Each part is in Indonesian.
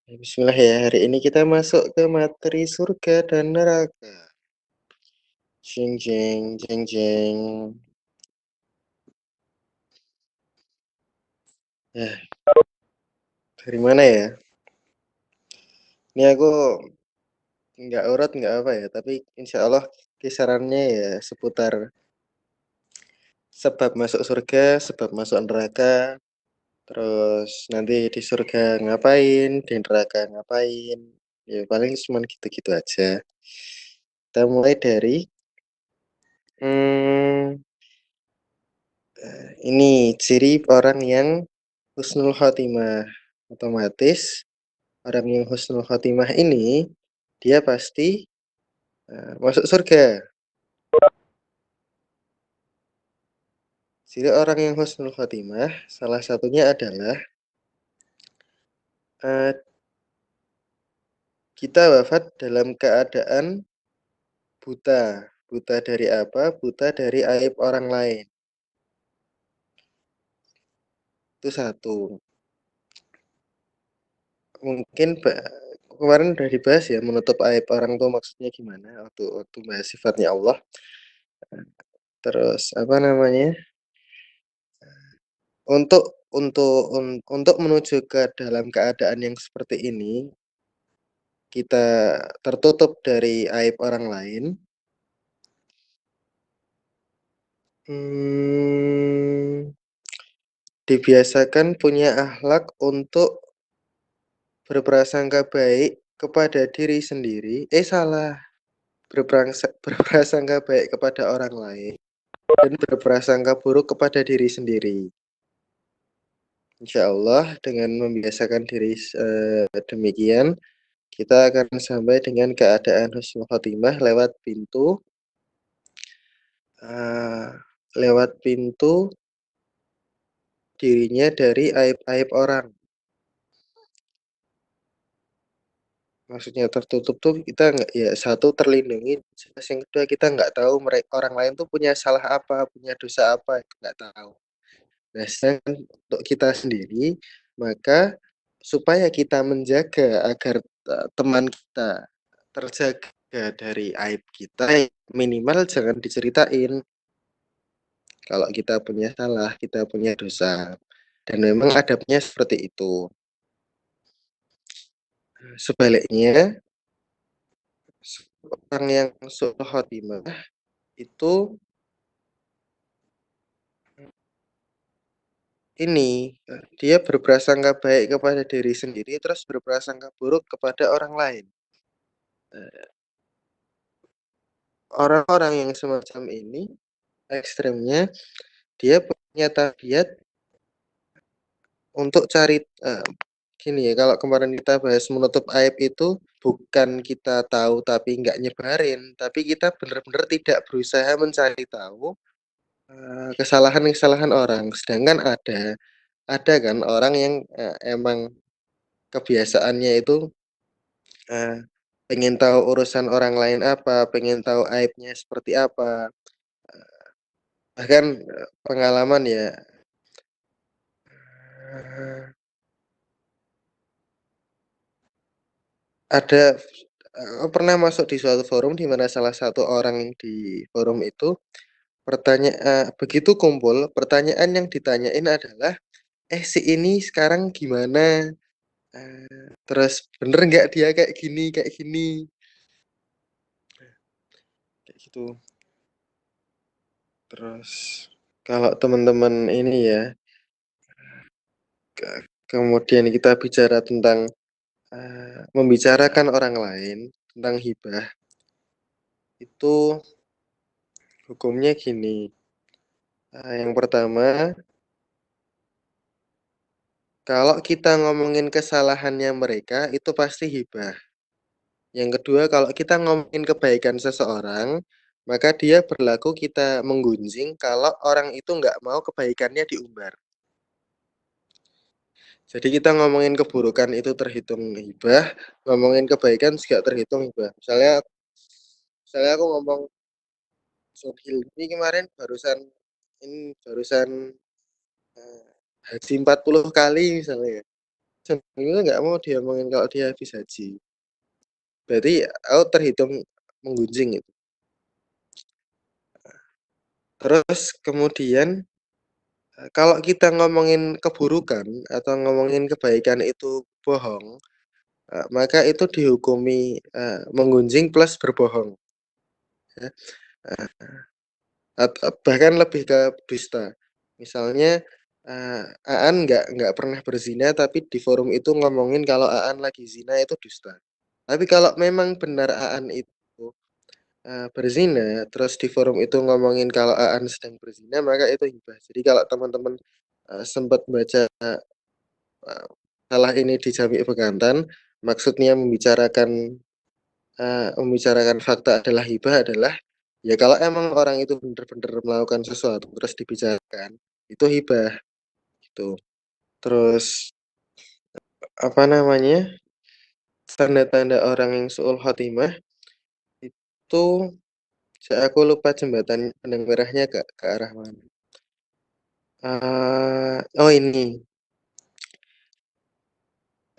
Bismillah ya, hari ini kita masuk ke materi surga dan neraka. Jeng jeng jeng jeng. Ya, dari mana ya? Ini aku nggak urut nggak apa ya, tapi insya Allah kisarannya ya seputar sebab masuk surga, sebab masuk neraka, terus nanti di surga ngapain, di neraka ngapain. Ya paling cuma gitu-gitu aja. Kita mulai dari hmm, ini ciri orang yang husnul khotimah. Otomatis orang yang husnul khotimah ini dia pasti masuk surga. Jadi orang yang husnul khotimah salah satunya adalah eh, kita wafat dalam keadaan buta. Buta dari apa? Buta dari aib orang lain. Itu satu. Mungkin kemarin udah dibahas ya menutup aib orang tuh maksudnya gimana waktu bahas sifatnya Allah. Terus apa namanya? Untuk menuju ke dalam keadaan yang seperti ini, kita tertutup dari aib orang lain. Hmm, dibiasakan punya akhlak untuk berprasangka baik kepada diri sendiri. Salah. Berprasangka baik kepada orang lain dan berprasangka buruk kepada diri sendiri. Insya Allah dengan membiasakan diri demikian, kita akan sampai dengan keadaan husnul khotimah uh, lewat pintu dirinya dari aib-aib orang. Maksudnya tertutup tuh kita nggak ya satu terlindungi, yang kedua kita nggak tahu mereka orang lain tuh punya salah apa, punya dosa apa itu nggak tahu. Nah, sedangkan untuk kita sendiri, maka supaya kita menjaga agar teman kita terjaga dari aib kita, minimal jangan diceritain kalau kita punya salah, kita punya dosa. Dan memang adabnya seperti itu. Sebaliknya, orang yang sulh khotimah itu dia berprasangka baik kepada diri sendiri terus berprasangka buruk kepada orang lain. Orang-orang yang semacam ini ekstremnya dia punya tabiat untuk cari gini ya, kalau kemarin kita bahas menutup aib itu bukan kita tahu tapi nggak nyebarin, tapi kita benar-benar tidak berusaha mencari tahu kesalahan-kesalahan orang. Sedangkan ada kan orang yang emang kebiasaannya itu eh, pengen tahu urusan orang lain apa, pengen tahu aibnya seperti apa. Bahkan pengalaman ya, eh, ada pernah masuk di suatu forum di mana salah satu orang di forum itu begitu kumpul, pertanyaan yang ditanyain adalah, si ini sekarang gimana? Terus bener nggak dia kayak gini, kayak gitu. Terus kalau teman-teman ini ya, kemudian kita bicara tentang membicarakan orang lain tentang hibah, itu hukumnya gini. Yang pertama, kalau kita ngomongin kesalahannya mereka, itu pasti hibah. Yang kedua, kalau kita ngomongin kebaikan seseorang, maka dia berlaku kita menggunjing kalau orang itu nggak mau kebaikannya diumbar. Jadi kita ngomongin keburukan itu terhitung hibah, ngomongin kebaikan juga terhitung hibah. Misalnya aku ngomong Sohil ini kemarin barusan eh, haji 40 kali misalnya. itu nggak mau diomongin kalau dia habis haji. Berarti aku terhitung menggunjing itu. Terus kemudian, kalau kita ngomongin keburukan atau ngomongin kebaikan itu bohong, maka itu dihukumi, menggunjing plus berbohong, ya. Bahkan lebih ke dusta. Misalnya, Aan nggak pernah berzina, tapi di forum itu ngomongin kalau Aan lagi zina itu dusta. Tapi kalau memang benar Aan itu, berzina, terus di forum itu ngomongin kalau Aan sedang berzina, maka itu hibah. Jadi kalau teman-teman, sempat baca, salah ini di Jami' Bekantan, maksudnya membicarakan fakta adalah hibah adalah, ya kalau emang orang itu benar-benar melakukan sesuatu terus dibicarakan, itu hibah, gitu. Terus, apa namanya, tanda-tanda orang yang su'ul khotimah itu, aku lupa jembatan benang merahnya ke arah mana. Oh ini,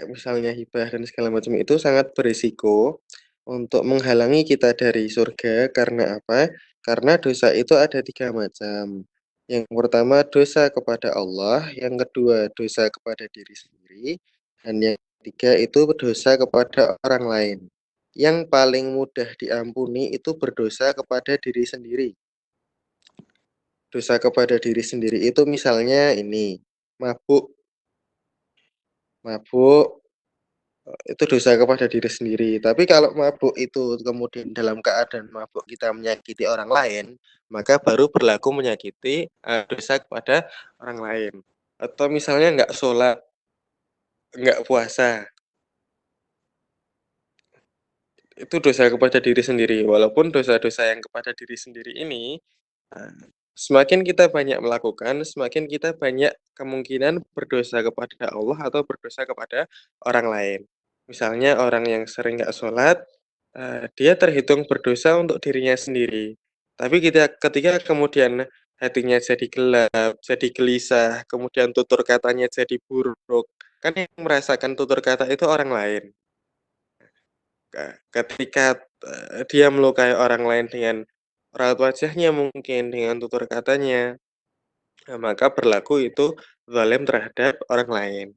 misalnya hibah dan segala macam itu sangat berisiko untuk menghalangi kita dari surga. Karena apa? Karena dosa itu ada 3 macam. Yang pertama dosa kepada Allah, yang kedua dosa kepada diri sendiri, dan yang ketiga itu dosa kepada orang lain. Yang paling mudah diampuni itu berdosa kepada diri sendiri. Dosa kepada diri sendiri itu misalnya ini, mabuk, mabuk itu dosa kepada diri sendiri. Tapi kalau mabuk itu kemudian dalam keadaan mabuk kita menyakiti orang lain, maka baru berlaku menyakiti, dosa kepada orang lain. Atau misalnya nggak sholat, nggak puasa, itu dosa kepada diri sendiri. Walaupun dosa-dosa yang kepada diri sendiri ini, semakin kita banyak melakukan, semakin kita banyak kemungkinan berdosa kepada Allah atau berdosa kepada orang lain. Misalnya orang yang sering nggak sholat, dia terhitung berdosa untuk dirinya sendiri. Tapi ketika kemudian hatinya jadi gelap, jadi gelisah, kemudian tutur katanya jadi buruk, kan yang merasakan tutur kata itu orang lain. Ketika, dia melukai orang lain dengan raut wajahnya mungkin, dengan tutur katanya, maka berlaku itu zalim terhadap orang lain.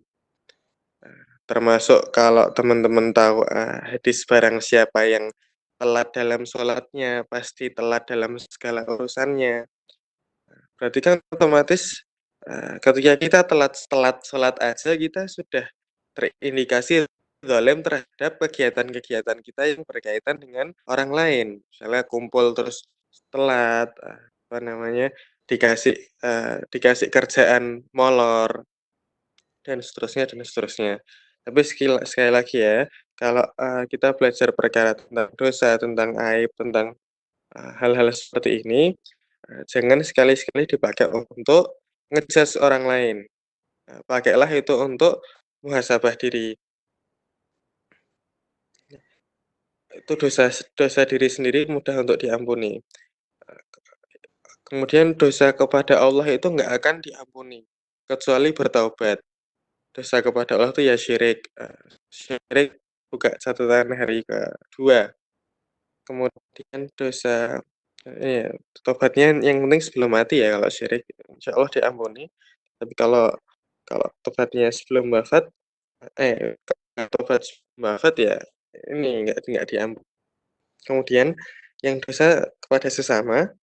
Termasuk kalau teman-teman tahu, hadis barang siapa yang telat dalam sholatnya, pasti telat dalam segala urusannya. Berarti kan otomatis, ketika kita telat telat sholat aja kita sudah terindikasi zalim terhadap kegiatan-kegiatan kita yang berkaitan dengan orang lain. Misalnya kumpul terus telat, apa namanya, dikasih kerjaan molor, dan seterusnya dan seterusnya. Tapi sekali lagi ya, kalau, kita belajar perkara tentang dosa, tentang aib, tentang, hal-hal seperti ini, jangan sekali-sekali dipakai untuk orang lain, pakailah itu untuk muhasabah diri. Itu dosa dosa diri sendiri mudah untuk diampuni. Kemudian dosa kepada Allah itu nggak akan diampuni, kecuali bertaubat. Dosa kepada Allah itu ya syirik, syirik buka catatan hari kedua. Kemudian dosa, iya, tobatnya yang penting sebelum mati ya kalau syirik, insyaallah diampuni. Tapi kalau kalau tobatnya sebelum wafat, tobat sebelum wafat ya ini nggak diampuni. Kemudian yang dosa kepada sesama,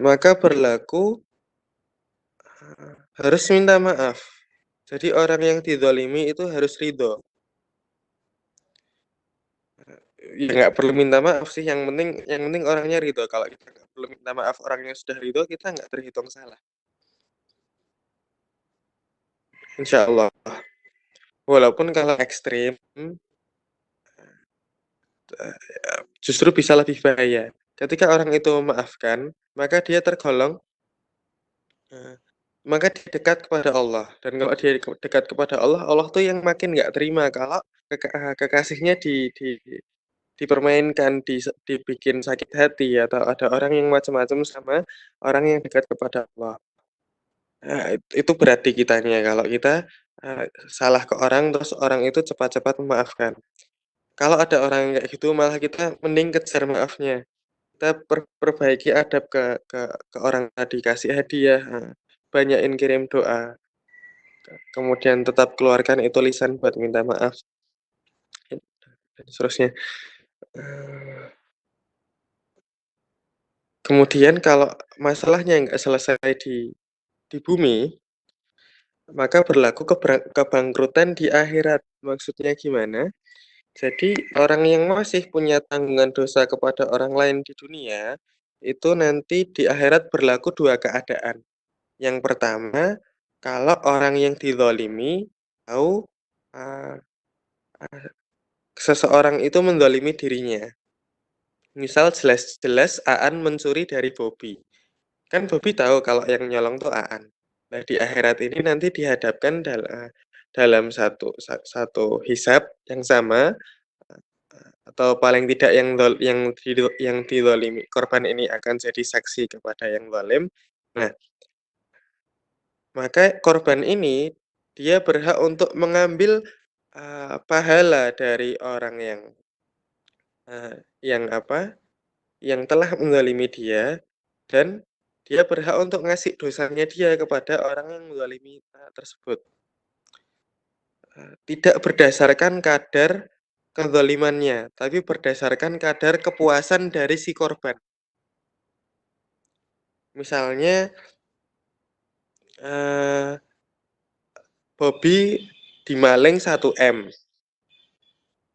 maka berlaku, harus minta maaf. Jadi orang yang dizalimi itu harus ridho. Ya nggak perlu minta maaf sih, yang penting orangnya ridho. Kalau kita nggak perlu minta maaf, orangnya sudah ridho, kita nggak terhitung salah, insyaallah. Walaupun kalau ekstrim, justru bisa lebih bahaya. Ketika orang itu memaafkan, maka dia tergolong, eee, maka dia dekat kepada Allah, dan kalau dia dekat kepada Allah, Allah tuh yang makin nggak terima kalau kekasihnya dipermainkan, dibikin sakit hati, atau ada orang yang macam-macam sama orang yang dekat kepada Allah. itu berat di kitanya kalau kita, salah ke orang terus orang itu cepat-cepat memaafkan. Kalau ada orang yang kayak gitu malah kita mending kejar maafnya. Kita perbaiki adab ke orang tadi, kasih hadiah, banyakin kirim doa, kemudian tetap keluarkan itu lisan buat minta maaf, dan seterusnya. Eee, Kemudian kalau masalahnya nggak selesai di bumi, maka berlaku kebangkrutan di akhirat. Maksudnya gimana? Jadi orang yang masih punya tanggungan dosa kepada orang lain di dunia, itu nanti di akhirat berlaku 2 keadaan. Yang pertama, kalau orang yang dizalimi tahu, eee eee, seseorang itu menzalimi dirinya. Misal jelas-jelas Aan mencuri dari Bobby. Kan Bobby tahu kalau yang nyolong tuh Aan. Nah, di akhirat ini nanti dihadapkan dalam satu hisab yang sama, atau paling tidak yang dizalimi korban ini akan jadi saksi kepada yang zalim. Nah, maka korban ini dia berhak untuk mengambil, pahala dari orang yang apa, yang telah menzalimi dia dan dia berhak untuk ngasih dosanya dia kepada orang yang menzalimi, tersebut. Tidak berdasarkan kadar kezalimannya, tapi berdasarkan kadar kepuasan dari si korban. Misalnya, eee, Bobby dimaling 1 M,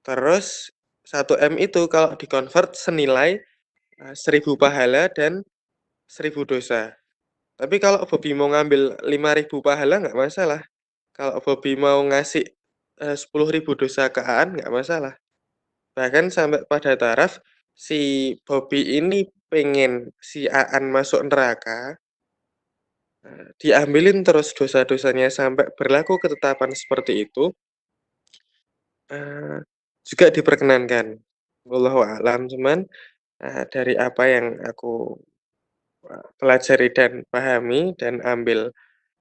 terus 1 M itu kalau dikonvert senilai, 1.000 pahala dan 1.000 dosa. Tapi kalau Bobby mau ngambil 5.000 pahala nggak masalah. Kalau Bobby mau ngasih, 10.000 dosa ke Aan nggak masalah. Bahkan sampai pada taraf si Bobby ini pengen si Aan masuk neraka, diambilin terus dosa-dosanya sampai berlaku ketetapan seperti itu, eee, juga diperkenankan. Wallahu a'lam, cuman, dari apa yang aku, pelajari dan pahami dan ambil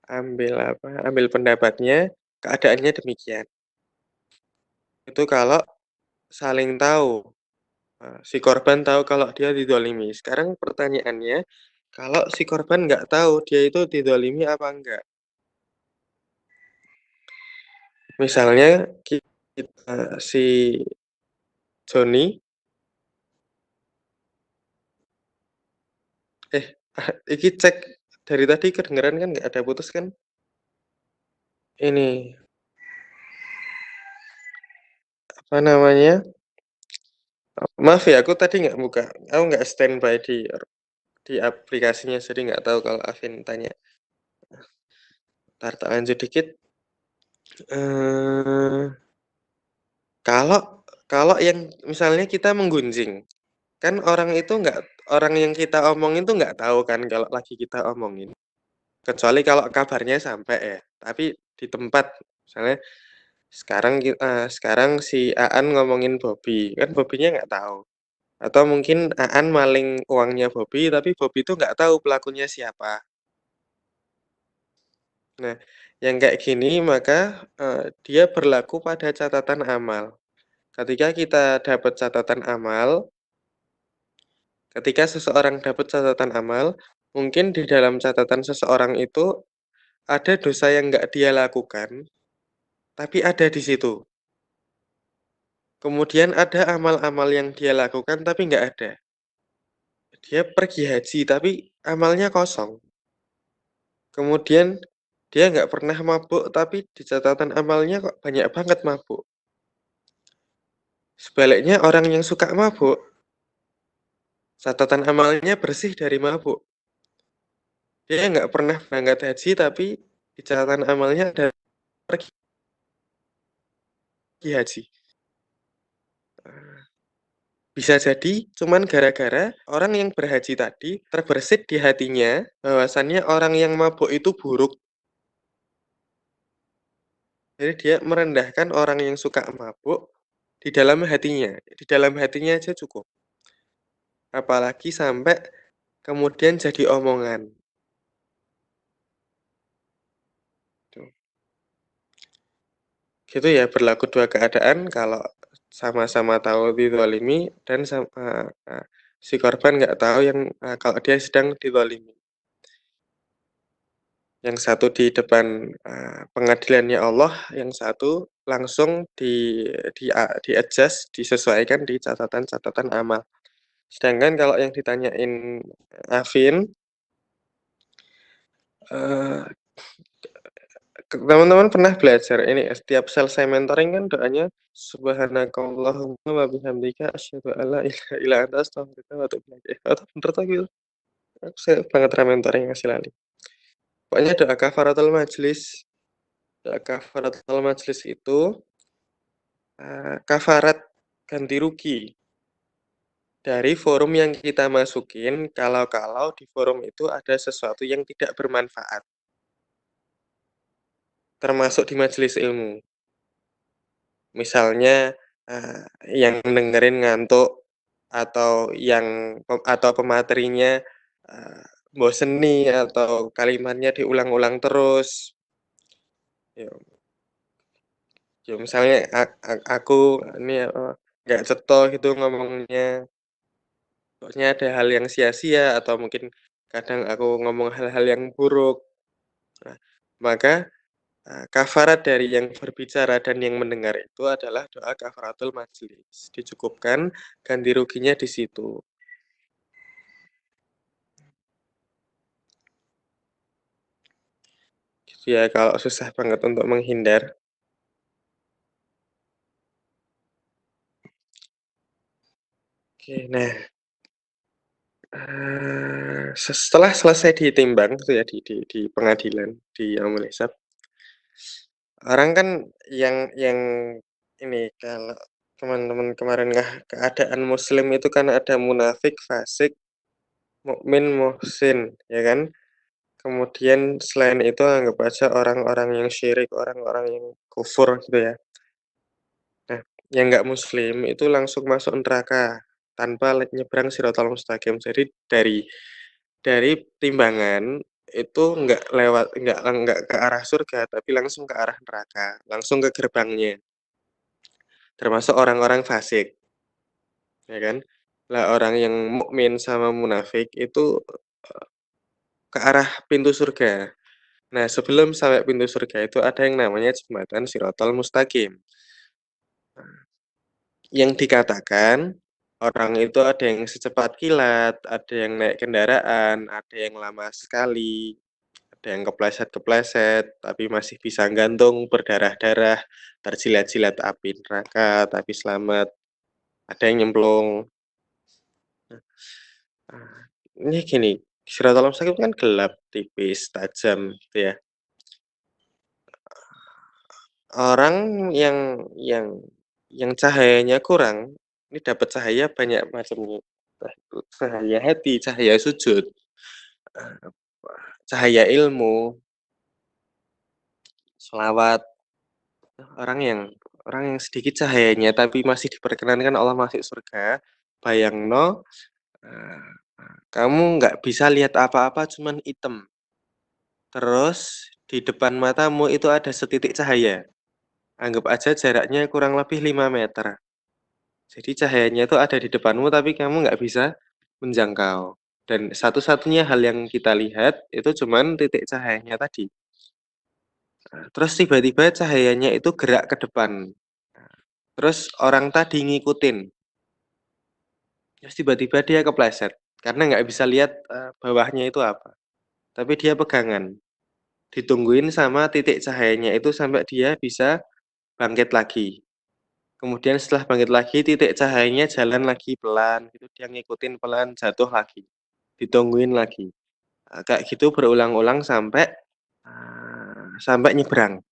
ambil apa, ambil pendapatnya, keadaannya demikian. Itu kalau saling tahu, si korban tahu kalau dia dizalimi. Sekarang pertanyaannya, kalau si korban nggak tahu dia itu dizalimi apa enggak? Misalnya si Joni, eh, iki cek dari tadi kedengeran kan nggak ada putus kan? Ini, apa namanya, maaf ya aku tadi nggak buka, aku nggak standby di aplikasinya jadi nggak tahu kalau Afin tanya. Entar tak lanjut dikit, eee, kalau kalau yang misalnya kita menggunjing, kan orang yang kita omongin tuh nggak tahu kan kalau lagi kita omongin, kecuali kalau kabarnya sampai ya. Tapi di tempat misalnya sekarang si Aan ngomongin Bobby, kan Bobby-nya nggak tahu. Atau mungkin Aan maling uangnya Bobby, tapi Bobby itu nggak tahu pelakunya siapa. Nah, yang kayak gini maka, dia berlaku pada catatan amal. Ketika kita dapat catatan amal, ketika seseorang dapat catatan amal, mungkin di dalam catatan seseorang itu ada dosa yang nggak dia lakukan, tapi ada di situ. Kemudian ada amal-amal yang dia lakukan tapi nggak ada. Dia pergi haji tapi amalnya kosong. Kemudian dia nggak pernah mabuk tapi di catatan amalnya kok banyak banget mabuk. Sebaliknya orang yang suka mabuk, catatan amalnya bersih dari mabuk. Dia nggak pernah berangkat haji tapi di catatan amalnya ada pergi haji. Bisa jadi cuman gara-gara orang yang berhaji tadi terbersit di hatinya bahwasannya orang yang mabuk itu buruk. Jadi dia merendahkan orang yang suka mabuk di dalam hatinya aja cukup. Apalagi sampai kemudian jadi omongan. Gitu ya, berlaku 2 keadaan kalau sama-sama tahu dizalimi dan si korban nggak tahu kalau dia sedang dizalimi. Yang satu di depan, pengadilannya Allah, yang satu langsung di-adjust, disesuaikan di catatan-catatan amal. Sedangkan kalau yang ditanyain Afin, eee, teman-teman pernah belajar ini ya, setiap selesai mentoring kan doanya, "Subhanakallahumma wa bihamdika asyhadu an la ilaha illa anta astaghfiruka wa atubu ilaik." Atau bener tuh gitu? Aku sering banget mentoring masih lali. Pokoknya doa kafaratul majlis. Doa kafaratul majlis itu, kafarat ganti rugi dari forum yang kita masukin kalau-kalau di forum itu ada sesuatu yang tidak bermanfaat, termasuk di majelis ilmu. Misalnya, yang dengerin ngantuk atau pematerinya, eee, boseni atau kalimatnya diulang-ulang terus. Ya ya misalnya aku ini, nggak cetol gitu ngomongnya. Pokoknya ada hal yang sia-sia atau mungkin kadang aku ngomong hal-hal yang buruk. Nah, maka, kafarat dari yang berbicara dan yang mendengar itu adalah doa kafaratul majlis. Dicukupkan ganti ruginya di situ. Gitu ya, kalau susah banget untuk menghindar. Oke, nah, setelah selesai ditimbang gitu ya di pengadilan, di Yaumul Hisab, orang kan yang ini, kalau teman-teman kemarin keadaan muslim itu kan ada munafik, fasik, mukmin, muhsin, ya kan? Kemudian selain itu anggap aja orang-orang yang syirik, orang-orang yang kufur gitu ya. Nah, yang nggak muslim itu langsung masuk neraka tanpa nyebrang Shiratal Mustaqim. Jadi dari timbangan itu nggak ke arah surga, tapi langsung ke arah neraka, langsung ke gerbangnya. Termasuk orang-orang fasik, ya kan. Lah orang yang mukmin sama munafik itu, eee, ke arah pintu surga. Nah, sebelum sampai pintu surga itu ada yang namanya jembatan Shiratal Mustaqim. Yang dikatakan, orang itu ada yang secepat kilat, ada yang naik kendaraan, ada yang lama sekali, ada yang kepleset-kepleset, tapi masih bisa gantung, berdarah-darah, terjilat-jilat api neraka, tapi selamat, ada yang nyemplung. Ah, ini gini, Siratal Mustaqim kan gelap, tipis, tajam, gitu ya. Orang yang cahayanya kurang, ini dapat cahaya banyak macamnya. Entah itu cahaya hati, cahaya sujud, eee, cahaya ilmu, sholawat. Orang yang sedikit cahayanya tapi masih diperkenankan Allah masuk surga, bayangno, eee, kamu nggak bisa lihat apa-apa cuman item, terus di depan matamu itu ada setitik cahaya, anggap aja jaraknya kurang lebih 5 meter. Jadi cahayanya itu ada di depanmu tapi kamu nggak bisa menjangkau. Dan satu-satunya hal yang kita lihat itu cuman titik cahayanya tadi. Terus tiba-tiba cahayanya itu gerak ke depan. Terus orang tadi ngikutin. Terus tiba-tiba dia kepleset karena nggak bisa lihat, bawahnya itu apa. Tapi dia pegangan. Ditungguin sama titik cahayanya itu sampai dia bisa bangkit lagi. Kemudian setelah bangkit lagi, titik cahayanya jalan lagi pelan gitu, dia ngikutin pelan, jatuh lagi, ditungguin lagi. Kayak gitu berulang-ulang sampai nyebrang.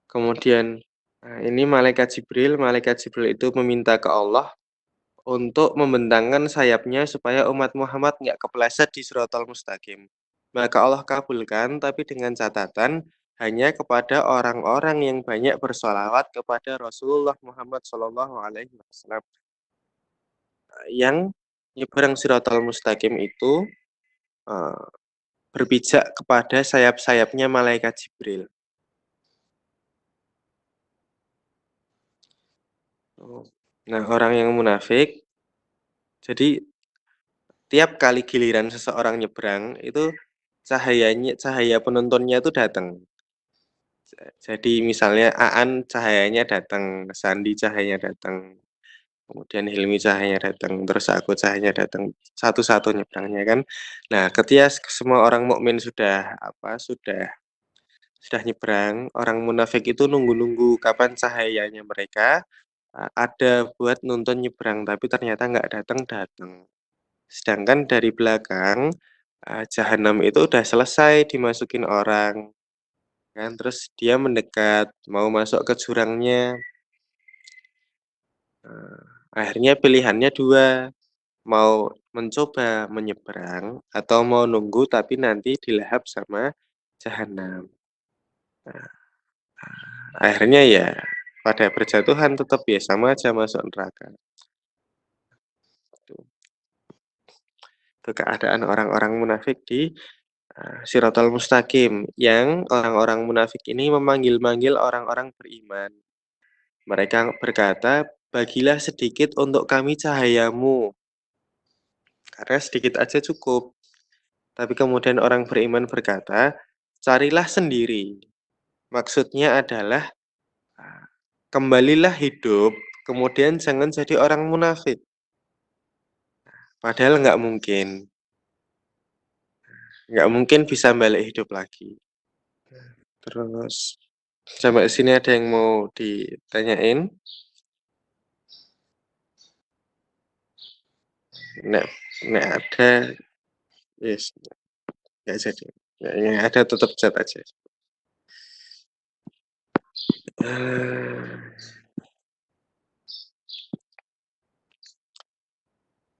Kemudian, ini malaikat Jibril itu meminta ke Allah untuk membentangkan sayapnya supaya umat Muhammad nggak kepleset di Shiratal Mustaqim. Maka Allah kabulkan, tapi dengan catatan hanya kepada orang-orang yang banyak bersolawat kepada Rasulullah Muhammad SAW. Yang nyebrang Shiratal Mustaqim itu, eee, berpijak kepada sayap-sayapnya malaikat Jibril. Oh. Nah, orang yang munafik, jadi tiap kali giliran seseorang nyebrang, itu cahaya penontonnya itu datang. Jadi misalnya Aan cahayanya datang, Sandi cahayanya datang, kemudian Hilmi cahayanya datang, terus aku cahayanya datang, satu-satu nyebrangnya kan. Nah, ketika semua orang mukmin sudah nyebrang, orang munafik itu nunggu-nunggu kapan cahayanya mereka ada buat nuntun nyebrang, tapi ternyata nggak datang-datang. Sedangkan dari belakang, jahanam itu udah selesai dimasukin orang kan, terus dia mendekat, mau masuk ke jurangnya, akhirnya pilihannya 2, mau mencoba menyeberang atau mau nunggu tapi nanti dilahap sama jahanam. Akhirnya ya pada berjatuhan tetap ya sama aja masuk neraka, gitu. Itu keadaan orang-orang munafik di, Shirathul Mustaqim, yang orang-orang munafik ini memanggil-manggil orang-orang beriman. Mereka berkata, "Bagilah sedikit untuk kami cahayamu, karena sedikit aja cukup." Tapi kemudian orang beriman berkata, "Carilah sendiri." Maksudnya adalah, kembalilah hidup, kemudian jangan jadi orang munafik. Padahal nggak mungkin bisa balik hidup lagi. Terus sampai sini ada yang mau ditanyain? Nek nek ada, yes, nggak jadi. Yang ada tetap chat aja. Eh,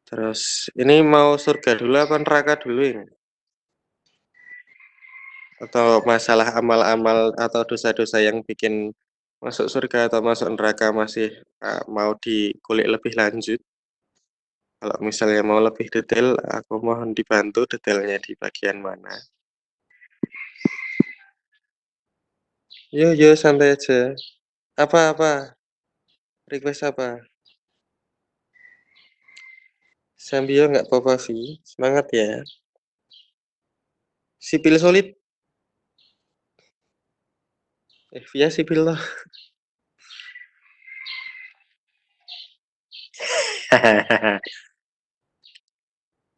Terus ini mau surga dulu apa neraka dulu ini? Atau masalah amal-amal atau dosa-dosa yang bikin masuk surga atau masuk neraka masih mau dikulik lebih lanjut? Kalau misalnya mau lebih detail, aku mohon dibantu detailnya di bagian mana. Yo, yo, santai aja. Apa-apa? Request apa? Sambio nggak apa-apa, Vi. Semangat ya. Sipil solid. Via sipil loh.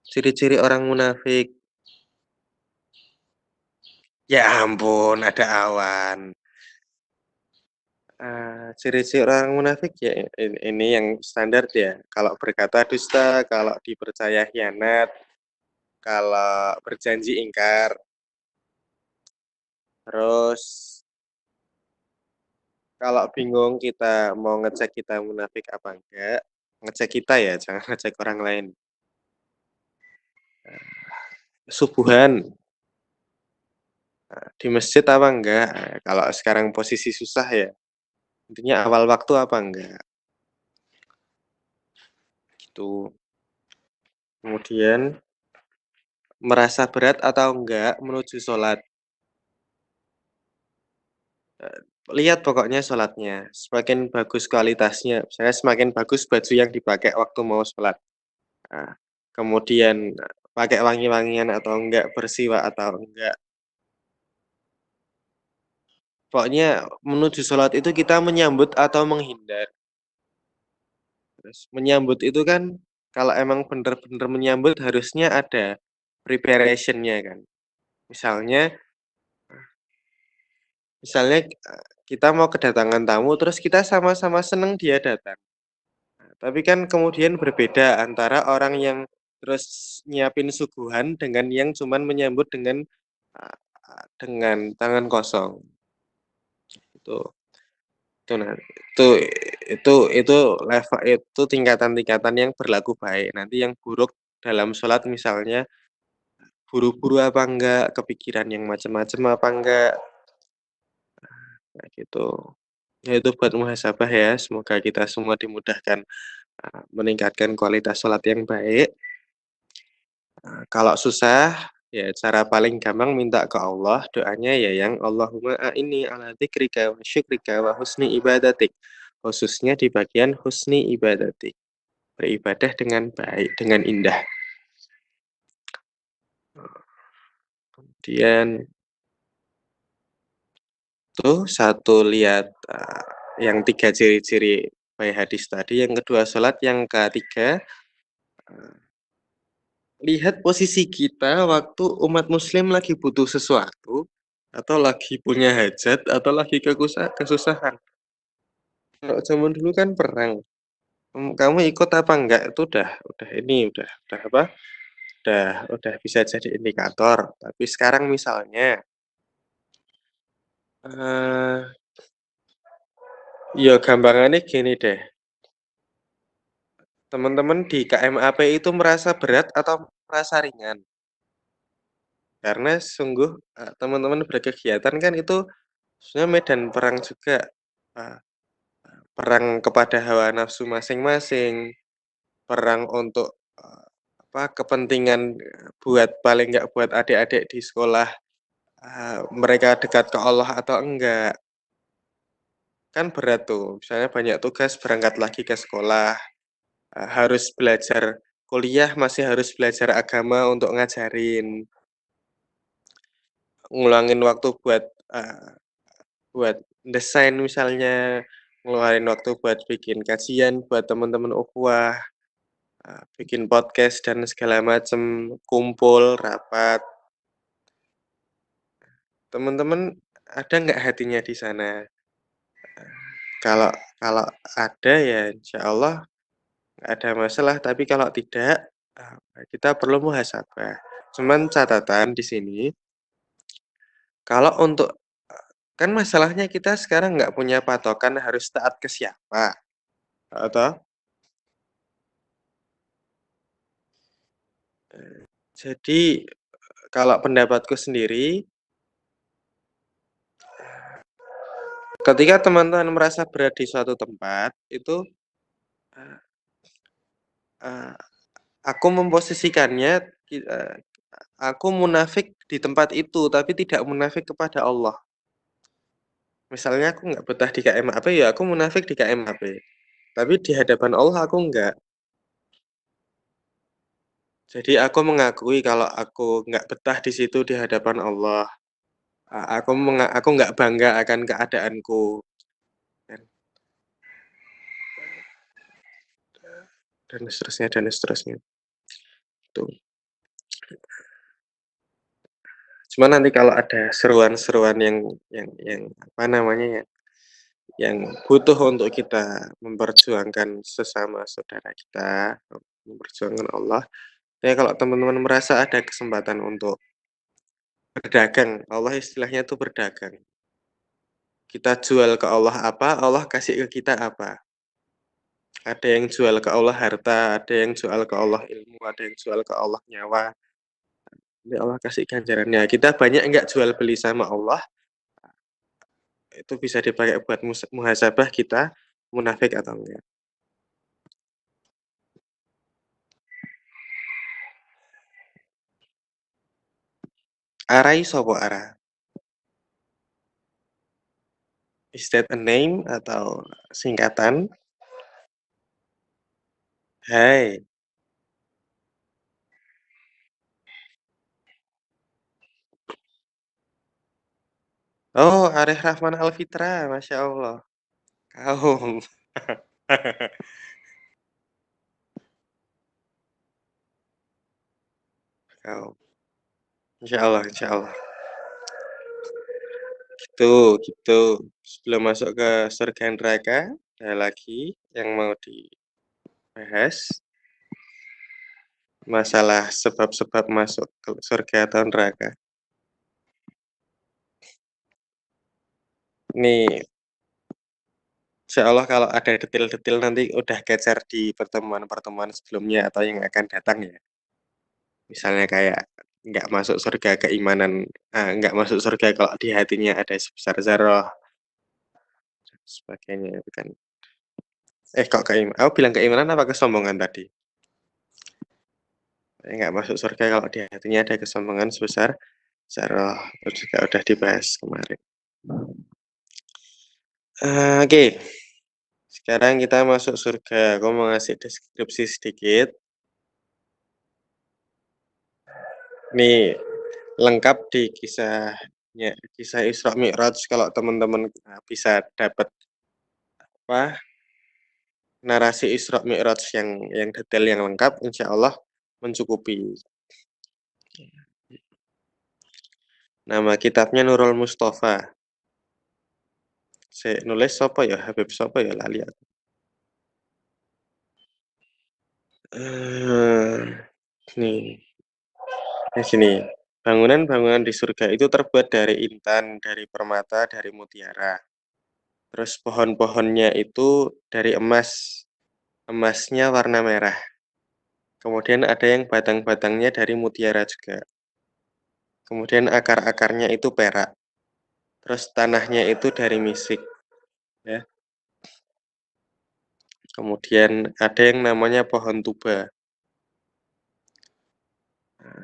Ciri-ciri orang munafik. Ya ampun, ada awan. Ciri-ciri orang munafik ya ini yang standar ya. Kalau berkata dusta, kalau dipercaya khianat, kalau berjanji ingkar. Terus kalau bingung kita mau ngecek kita munafik apa enggak, ngecek kita ya, jangan ngecek orang lain. Subuhan di masjid apa enggak? Kalau sekarang posisi susah ya, intinya awal waktu apa enggak, gitu. Kemudian merasa berat atau enggak menuju sholat. Lihat pokoknya sholatnya, semakin bagus kualitasnya, misalnya semakin bagus baju yang dipakai waktu mau sholat. Nah, kemudian pakai wangi-wangian atau enggak, bersiwak atau enggak. Pokoknya menuju sholat itu kita menyambut atau menghindar. Terus menyambut itu kan kalau emang bener-bener menyambut harusnya ada preparation-nya kan. Misalnya misalnya, kita mau kedatangan tamu terus kita sama-sama seneng dia datang. Tapi kan kemudian berbeda antara orang yang terus nyiapin suguhan dengan yang cuman menyambut dengan tangan kosong, itu. Itu nah, itu itu tingkatan-tingkatan yang berlaku baik. Nanti yang buruk dalam sholat misalnya buru-buru apa enggak, kepikiran yang macam-macam apa enggak, kayak gitu. Ya itu buat muhasabah ya, semoga kita semua dimudahkan, meningkatkan kualitas sholat yang baik. Kalau susah, ya cara paling gampang minta ke Allah, doanya ya yang Allahumma a'inni ala dzikrika wa syukrika wa husni ibadatik. khususnya di bagian husni ibadati, beribadah dengan baik, dengan indah. Kemudian tuh satu lihat, yang 3 ciri-ciri baik hadis tadi, yang kedua sholat, yang ketiga, lihat posisi kita waktu umat muslim lagi butuh sesuatu, atau lagi punya hajat, atau lagi kesusahan. Kalau zaman dulu kan perang, kamu ikut apa enggak itu udah apa, udah bisa jadi indikator. Tapi sekarang misalnya, eee, ya gampangannya gini deh, teman-teman di KMAP itu merasa berat atau merasa ringan? Karena sungguh, teman-teman berkegiatan kan itu sebenarnya medan perang juga, eee, perang kepada hawa nafsu masing-masing, perang untuk, kepentingan, buat paling nggak buat adik-adik di sekolah, mereka dekat ke Allah atau enggak. Kan berat tuh, misalnya banyak tugas berangkat lagi ke sekolah, harus belajar kuliah, masih harus belajar agama untuk ngajarin, ngulangin waktu buat desain misalnya, ngeluarin waktu buat bikin kajian buat teman-teman ukhuwah, bikin podcast dan segala macam, kumpul, rapat. Teman-teman ada nggak hatinya di sana? Kalau kalau ada ya insyaallah nggak ada masalah, tapi kalau tidak, kita perlu muhasabah. Cuman catatan di sini, kalau untuk kan masalahnya kita sekarang nggak punya patokan harus taat ke siapa, atau jadi kalau pendapatku sendiri, ketika teman-teman merasa berat di suatu tempat, itu, eee eee, aku memposisikannya, aku munafik di tempat itu, tapi tidak munafik kepada Allah. Misalnya aku nggak betah di KMAP, ya aku munafik di KMAP, tapi di hadapan Allah aku enggak. Jadi aku mengakui kalau aku nggak betah di situ di hadapan Allah, aku nggak bangga akan keadaanku, dan dan seterusnya, tuh. Cuma nanti kalau ada seruan-seruan yang apa namanya, yang butuh untuk kita memperjuangkan sesama saudara kita, memperjuangkan Allah, ya kalau teman-teman merasa ada kesempatan untuk berdagang, Allah istilahnya tuh berdagang. Kita jual ke Allah apa, Allah kasih ke kita apa. Ada yang jual ke Allah harta, ada yang jual ke Allah ilmu, ada yang jual ke Allah nyawa. Nanti Allah kasih ganjarannya. Kita banyak enggak jual beli sama Allah, itu bisa dipakai buat muhasabah kita munafik atau enggak. Arai sopo ara? Is that a name atau singkatan? Hai. Oh, Arif Rahman Alfitra, Masya Allah. Kaum. Kaum. Insya Allah, insya Allah. Gitu, gitu. Sebelum masuk ke surga neraka, ada lagi yang mau dibahas. Masalah sebab-sebab masuk ke surga atau neraka. Nih, insya Allah kalau ada detail-detail nanti udah geser di pertemuan-pertemuan sebelumnya atau yang akan datang ya. Misalnya kayak nggak masuk surga keimanan, nggak masuk surga kalau di hatinya ada sebesar zarah dan sebagainya itu kan. Kok aku bilang keimanan apa kesombongan tadi? Nggak masuk surga kalau di hatinya ada kesombongan sebesar zarah, itu juga udah dibahas kemarin. Oke, Sekarang kita masuk surga. Aku mau ngasih deskripsi sedikit. Nih, lengkap di kisah Isra Mi'raj kalau teman-teman bisa dapat apa narasi Isra Mi'raj yang detail yang lengkap, insya Allah mencukupi. Nama kitabnya Nurul Mustafa. Saya nulis sopo ya, Habib sopo ya lali aku. Nih, di sini. Bangunan-bangunan di surga itu terbuat dari intan, dari permata, dari mutiara. Terus pohon-pohonnya itu dari emas. Emasnya warna merah. Kemudian ada yang batang-batangnya dari mutiara juga. Kemudian akar-akarnya itu perak. Terus tanahnya itu dari misik. Ya. Kemudian ada yang namanya pohon tuba.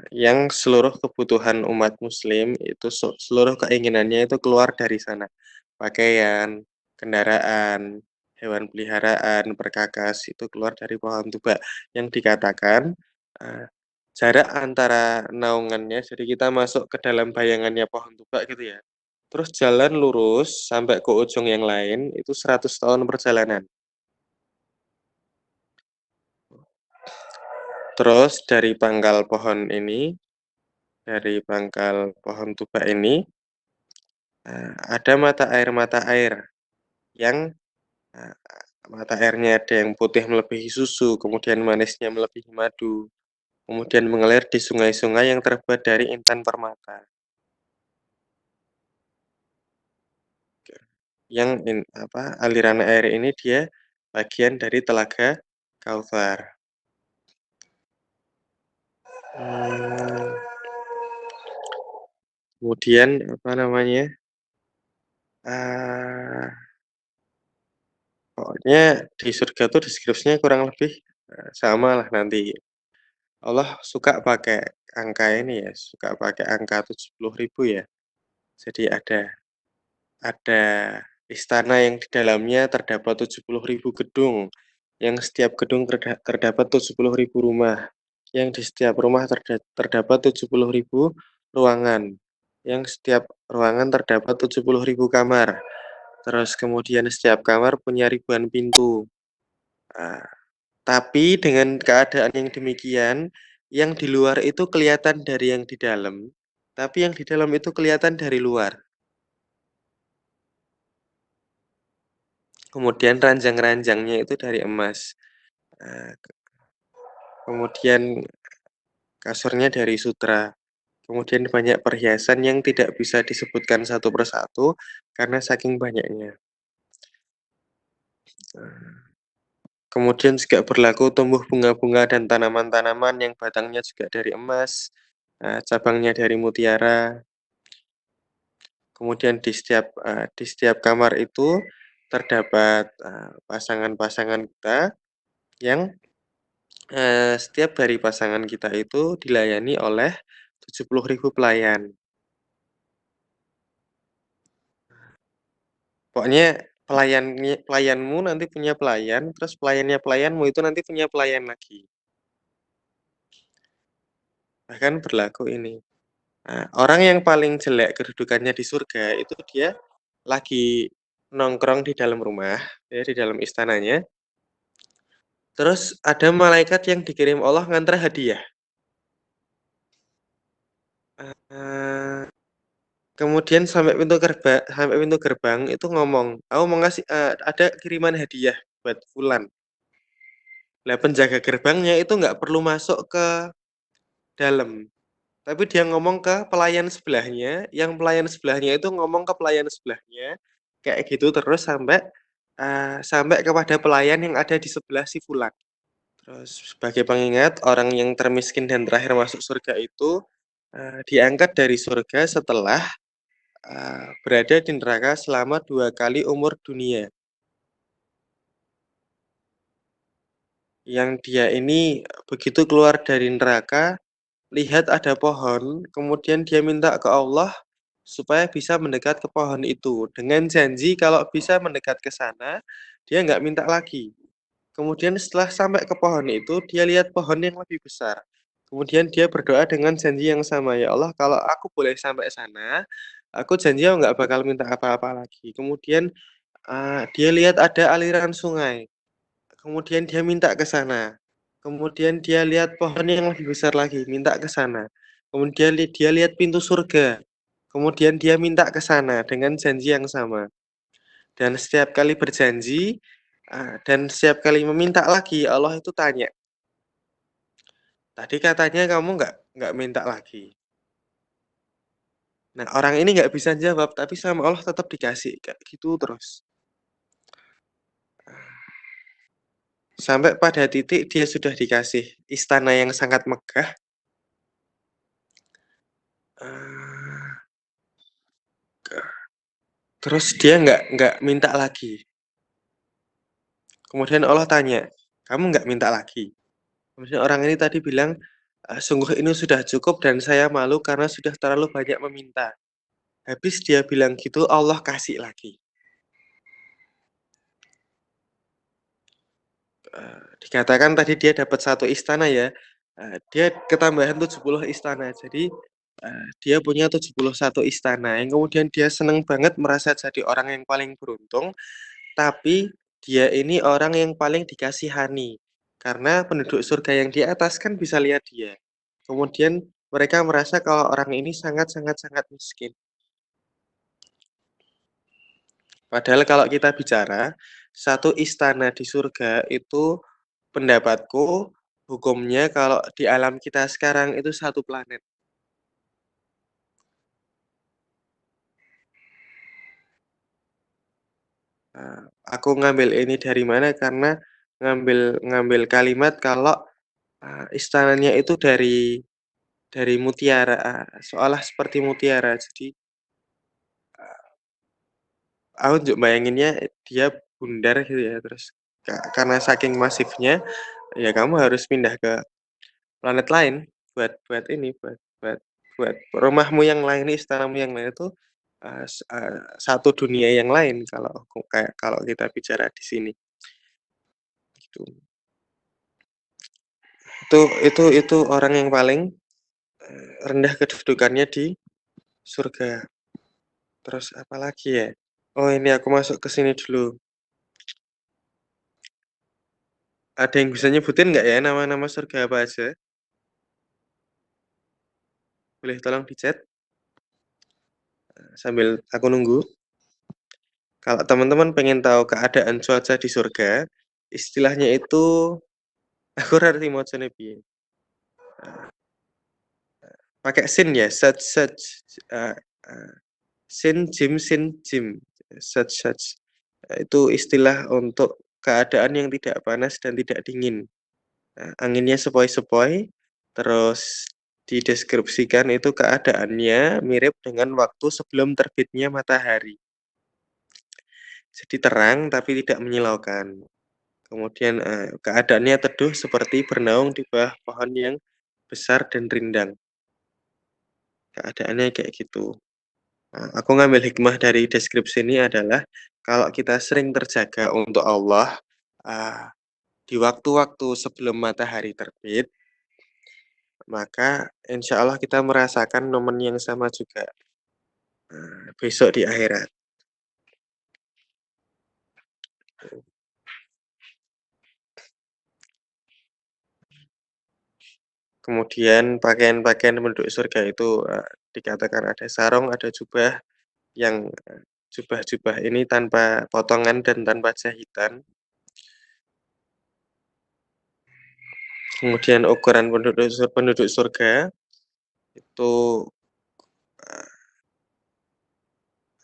Yang seluruh kebutuhan umat muslim itu seluruh keinginannya itu keluar dari sana. Pakaian, kendaraan, hewan peliharaan, perkakas itu keluar dari pohon tuba yang dikatakan jarak antara naungannya, jadi kita masuk ke dalam bayangannya pohon tuba gitu ya. Terus jalan lurus sampai ke ujung yang lain itu 100 tahun perjalanan. Terus dari pangkal pohon tuba ini ada mata air yang eh, mata airnya ada yang putih melebihi susu, kemudian manisnya melebihi madu, kemudian mengalir di sungai-sungai yang terbuat dari intan permata. Aliran air ini dia bagian dari telaga Kautsar. Hmm, kemudian apa namanya? Uh, Pokoknya di surga tuh deskripsinya kurang lebih sama lah nanti. Allah suka pakai angka ini ya, suka pakai angka 70.000 ya. Jadi ada istana yang di dalamnya terdapat 70.000 gedung, yang setiap gedung terdapat 70.000 rumah, yang di setiap rumah terdapat 70.000 ruangan, yang setiap ruangan terdapat 70.000 kamar. Terus kemudian setiap kamar punya ribuan pintu. Ah, tapi dengan keadaan yang demikian, yang di luar itu kelihatan dari yang di dalam, tapi yang di dalam itu kelihatan dari luar. Kemudian ranjang-ranjangnya itu dari emas. Nah, kemudian kasurnya dari sutra. Kemudian banyak perhiasan yang tidak bisa disebutkan satu persatu karena saking banyaknya. Kemudian juga berlaku tumbuh bunga-bunga dan tanaman-tanaman yang batangnya juga dari emas, cabangnya dari mutiara. Kemudian di setiap kamar itu terdapat pasangan-pasangan kita yang setiap dari pasangan kita itu dilayani oleh 70.000 pelayan. Pokoknya pelayanmu nanti punya pelayan, terus pelayannya pelayanmu itu nanti punya pelayan lagi. Bahkan berlaku ini. Nah, orang yang paling jelek kedudukannya di surga itu dia lagi nongkrong di dalam rumah, ya, di dalam istananya. Terus ada malaikat yang dikirim Allah ngantar hadiah. Eh, Kemudian sampai pintu gerbang itu ngomong, aku mau ngasih ada kiriman hadiah buat Fulan. Lah penjaga gerbangnya itu nggak perlu masuk ke dalam, tapi dia ngomong ke pelayan sebelahnya, yang pelayan sebelahnya itu ngomong ke pelayan sebelahnya, kayak gitu terus sampai kepada pelayan yang ada di sebelah si Fulan. Terus sebagai pengingat, orang yang termiskin dan terakhir masuk surga itu diangkat dari surga setelah berada di neraka selama 2 kali umur dunia. Yang dia ini begitu keluar dari neraka, lihat ada pohon, kemudian dia minta ke Allah supaya bisa mendekat ke pohon itu dengan janji kalau bisa mendekat ke sana, dia nggak minta lagi. Kemudian setelah sampai ke pohon itu, dia lihat pohon yang lebih besar. Kemudian dia berdoa dengan janji yang sama, "Ya Allah, kalau aku boleh sampai sana, aku janji aku nggak bakal minta apa-apa lagi." Kemudian, dia lihat ada aliran sungai, kemudian dia minta ke sana. Kemudian dia lihat pohon yang lebih besar lagi, minta ke sana. Kemudian dia lihat pintu surga, kemudian dia minta ke sana dengan janji yang sama. Dan setiap kali berjanji, dan setiap kali meminta lagi, Allah itu tanya, "Tadi katanya kamu nggak minta lagi." Nah, orang ini nggak bisa jawab, tapi sama Allah tetap dikasih, kayak gitu terus. Sampai pada titik dia sudah dikasih istana yang sangat megah, eee, terus dia nggak minta lagi. Kemudian Allah tanya, "Kamu nggak minta lagi?" Kemudian orang ini tadi bilang, "Sungguh ini sudah cukup dan saya malu karena sudah terlalu banyak meminta." Habis dia bilang gitu, Allah kasih lagi. Dikatakan tadi dia dapat satu istana ya, dia ketambahan 70 istana. Jadi, dia punya 71 istana, yang kemudian dia seneng banget merasa jadi orang yang paling beruntung, tapi dia ini orang yang paling dikasihani. Karena penduduk surga yang di atas kan bisa lihat dia. Kemudian mereka merasa kalau orang ini sangat sangat sangat miskin. Padahal kalau kita bicara, satu istana di surga itu pendapatku hukumnya kalau di alam kita sekarang itu satu planet. Aku ngambil ini dari mana, karena ngambil ngambil kalimat kalau, istananya itu dari mutiara, seolah seperti mutiara. Jadi, aku njuk bayanginnya dia bundar gitu ya, terus karena saking masifnya, ya kamu harus pindah ke planet lain buat buat ini, buat rumahmu yang lain, istanamu yang lain itu, satu dunia yang lain kalau kayak kalau kita bicara di sini, gitu. Itu orang yang paling, rendah kedudukannya di surga. Terus apalagi ya? Oh ini aku masuk ke sini dulu. Ada yang bisa nyebutin nggak ya nama-nama surga apa aja? Boleh tolong di-chat, sambil aku nunggu. Kalau teman-teman pengen tahu keadaan cuaca di surga, istilahnya itu aku ngerti macane piye, pakai sin ya, such, eee eee, sin, jim, such, itu istilah untuk keadaan yang tidak panas dan tidak dingin. Anginnya sepoi-sepoi, terus dideskripsikan itu keadaannya mirip dengan waktu sebelum terbitnya matahari. Jadi terang tapi tidak menyilaukan. Kemudian, keadaannya teduh seperti bernaung di bawah pohon yang besar dan rindang, keadaannya kayak gitu. Aku ngambil hikmah dari deskripsi ini adalah, kalau kita sering terjaga untuk Allah, eee, di waktu-waktu sebelum matahari terbit, maka insya Allah kita merasakan momen yang sama juga, besok di akhirat. Kemudian pakaian-pakaian penduduk surga itu, dikatakan ada sarung, ada jubah yang, jubah-jubah ini tanpa potongan dan tanpa jahitan. Kemudian ukuran penduduk surga itu,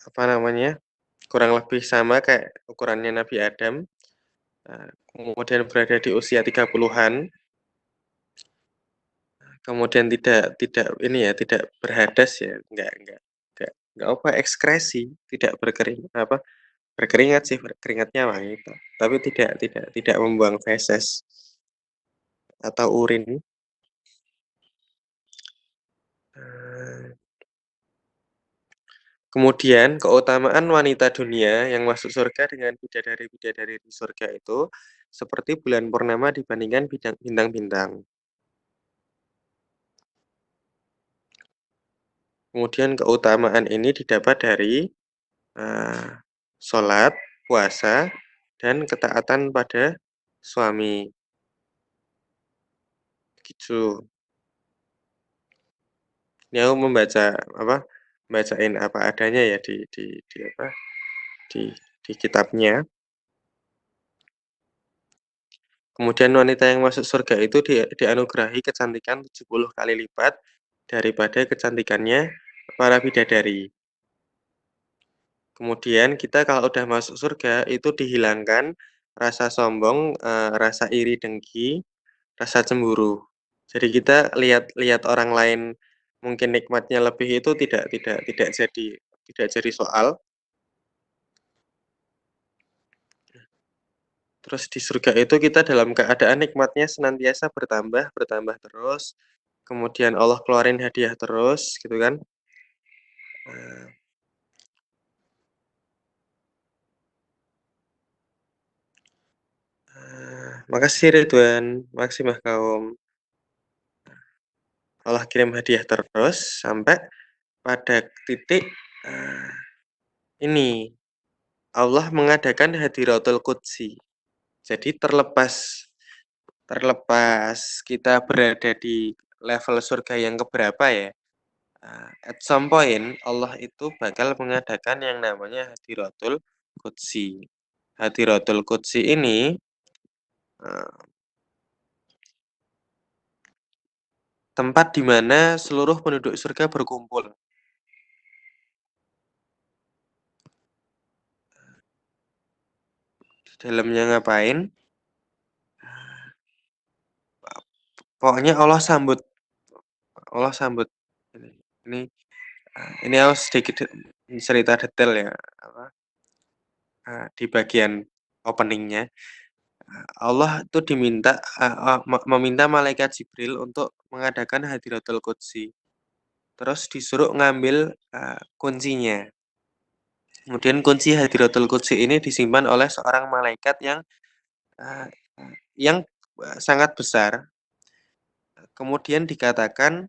apa namanya, kurang lebih sama kayak ukurannya Nabi Adam, kemudian berada di usia 30-an, kemudian tidak ini ya, tidak berhadas ya, nggak apa, ekskresi, tidak berkeringat sih, keringatnya wangi, tapi tidak membuang feses atau urin. Eee, Kemudian keutamaan wanita dunia yang masuk surga dengan bidadari-bidadari di surga itu seperti bulan purnama dibandingkan bintang-bintang. Kemudian keutamaan ini didapat dari sholat, puasa, dan ketaatan pada suami. Gitu. Ini aku apa? Bacain apa adanya ya di apa? Di kitabnya. Kemudian wanita yang masuk surga itu dianugerahi kecantikan 70 kali lipat daripada kecantikannya para bidadari. Kemudian kita kalau udah masuk surga itu dihilangkan rasa sombong, rasa iri dengki, rasa cemburu. Jadi kita lihat orang lain mungkin nikmatnya lebih itu tidak jadi soal. Terus di surga itu kita dalam keadaan nikmatnya senantiasa bertambah, bertambah terus. Kemudian Allah keluarin hadiah terus, gitu kan? Eee, Makasih Ridwan, makasih Mbah Kaum. Allah kirim hadiah terus sampai pada titik, eee, ini, Allah mengadakan Hadiratul Qudsi. Jadi terlepas terlepas kita berada di level surga yang keberapa ya, at some point Allah itu bakal mengadakan yang namanya Hadiratul Qudsi. Hadiratul Qudsi ini, eee, tempat di mana seluruh penduduk surga berkumpul. Di dalamnya ngapain? Pokoknya Allah sambut ini ini, ini aku sedikit cerita detail ya, apa, di bagian opening-nya. Allah tuh diminta, meminta malaikat Jibril untuk mengadakan Hadiratul Qudsi. Terus disuruh ngambil, kuncinya. Kemudian kunci Hadiratul Qudsi ini disimpan oleh seorang malaikat eee, yang, sangat besar. Kemudian dikatakan,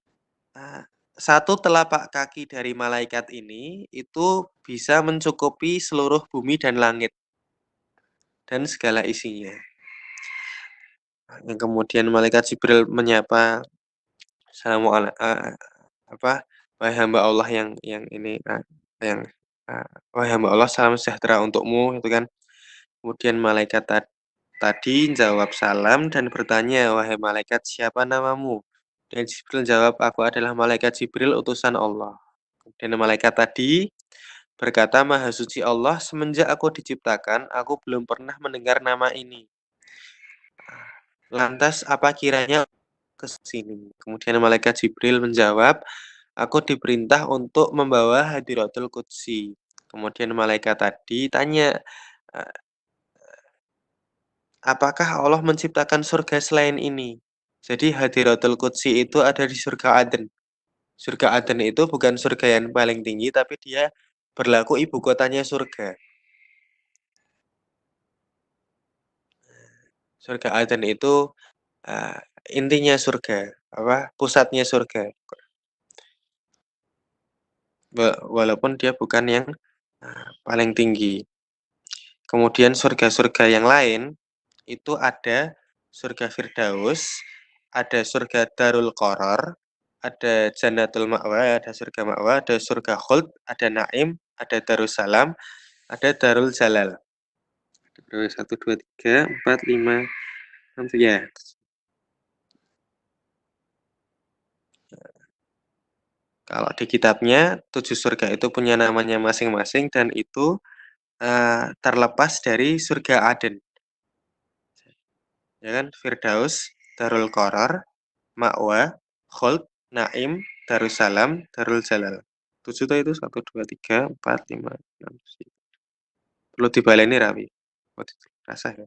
eee, 1 telapak kaki dari malaikat ini itu bisa mencukupi seluruh bumi dan langit dan segala isinya. Yang kemudian malaikat Jibril menyapa, apa, "Wahai hamba Allah yang ini, yang, wahai hamba Allah, salam sejahtera untukmu," itu kan. Kemudian malaikat tadi jawab salam dan bertanya, "Wahai malaikat, siapa namamu?" Dan Jibril jawab, "Aku adalah malaikat Jibril, utusan Allah." Kemudian malaikat tadi berkata, "Maha suci Allah, semenjak aku diciptakan, aku belum pernah mendengar nama ini. Lantas apa kiranya ke sini?" Kemudian malaikat Jibril menjawab, "Aku diperintah untuk membawa Hadiratul Qudsi." Kemudian malaikat tadi tanya, eee, "Apakah Allah menciptakan surga selain ini?" Jadi Hadiratul Qudsi itu ada di surga Aden. Surga Aden itu bukan surga yang paling tinggi, tapi dia berlaku ibu kotanya surga. Surga Aden itu, eee, intinya surga, apa, pusatnya surga. Walaupun dia bukan yang, paling tinggi. Kemudian surga-surga yang lain, itu ada surga Firdaus, ada surga Darul Qoror, ada Jannatul Ma'wa, ada surga Ma'wa, ada surga Khuld, ada Naim, ada Darussalam, ada Darul Jalal. 1, 2, 3, 4, 5, 6, ya. Kalau di kitabnya, 7 surga itu punya namanya masing-masing dan itu, terlepas dari surga Aden. Ya kan, Firdaus, Darul Qoror, Ma'wa, Khuld, Naim, Darussalam, Darul Jalal. 7 tuh itu 1, 2, 3, 4, 5, 6, perlu dibaleni rapi. Oh, rasa ya.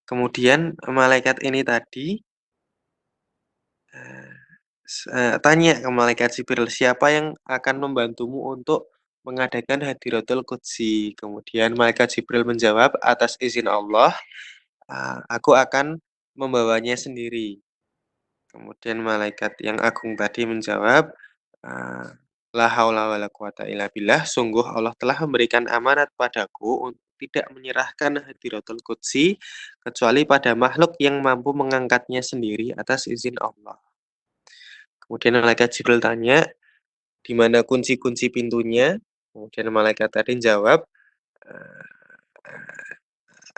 Kemudian malaikat ini tadi, tanya ke malaikat Jibril, "Siapa yang akan membantumu untuk mengadakan Hadiratul Qudsi?" Kemudian malaikat Jibril menjawab, "Atas izin Allah, aku akan membawanya sendiri." Kemudian malaikat yang agung tadi menjawab, eee, "La haula wala quwata illa billah, sungguh Allah telah memberikan amanat padaku untuk tidak menyerahkan Hadiratul Qudsi kecuali pada makhluk yang mampu mengangkatnya sendiri atas izin Allah." Kemudian malaikat Jibril tanya, "Di mana kunci-kunci pintunya?" Kemudian malaikat tadi jawab, eee,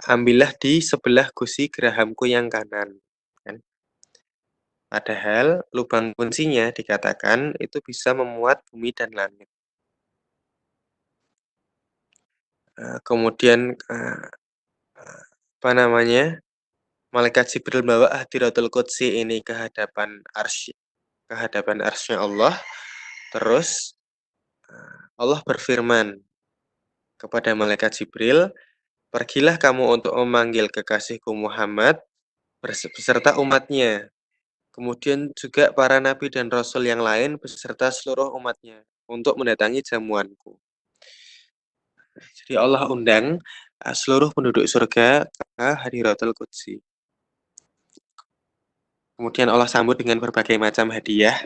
"Ambillah di sebelah gusi gerahamku yang kanan." Kan. Padahal lubang kuncinya dikatakan itu bisa memuat bumi dan langit. Kemudian, apa namanya, malaikat Jibril bawa Hadiratul Qudsi ini ke hadapan arsy-Nya Allah, terus Allah berfirman kepada malaikat Jibril, "Pergilah kamu untuk memanggil kekasihku Muhammad beserta umatnya, kemudian juga para nabi dan rasul yang lain beserta seluruh umatnya untuk mendatangi jamuanku." Jadi Allah undang seluruh penduduk surga ke Hadiratul Qudsi. Kemudian Allah sambut dengan berbagai macam hadiah.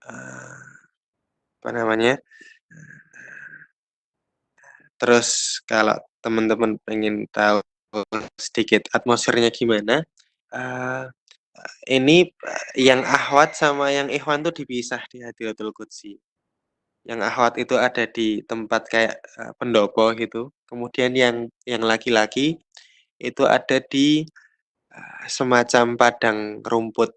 eh, apa namanya? Terus kalau teman-teman pengen tahu sedikit atmosfernya gimana, eee, ini, yang akhwat sama yang ikhwan tuh dipisah di Hadiratul Qudsi. Yang akhwat itu ada di tempat kayak, pendopo gitu, kemudian yang laki-laki itu ada di, semacam padang rumput.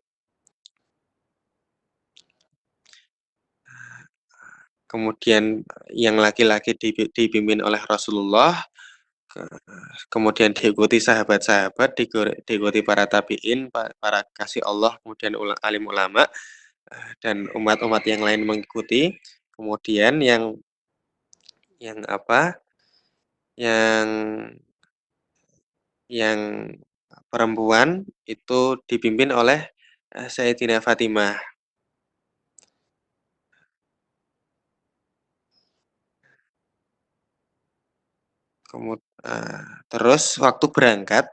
Kemudian yang laki-laki dipimpin oleh Rasulullah, kemudian diikuti sahabat-sahabat, diikuti para tabi'in, para kasih Allah, kemudian alim ulama, dan umat-umat yang lain mengikuti. Kemudian yang apa, yang yang perempuan itu dipimpin oleh, Sayyidatina Fatimah. Terus waktu berangkat,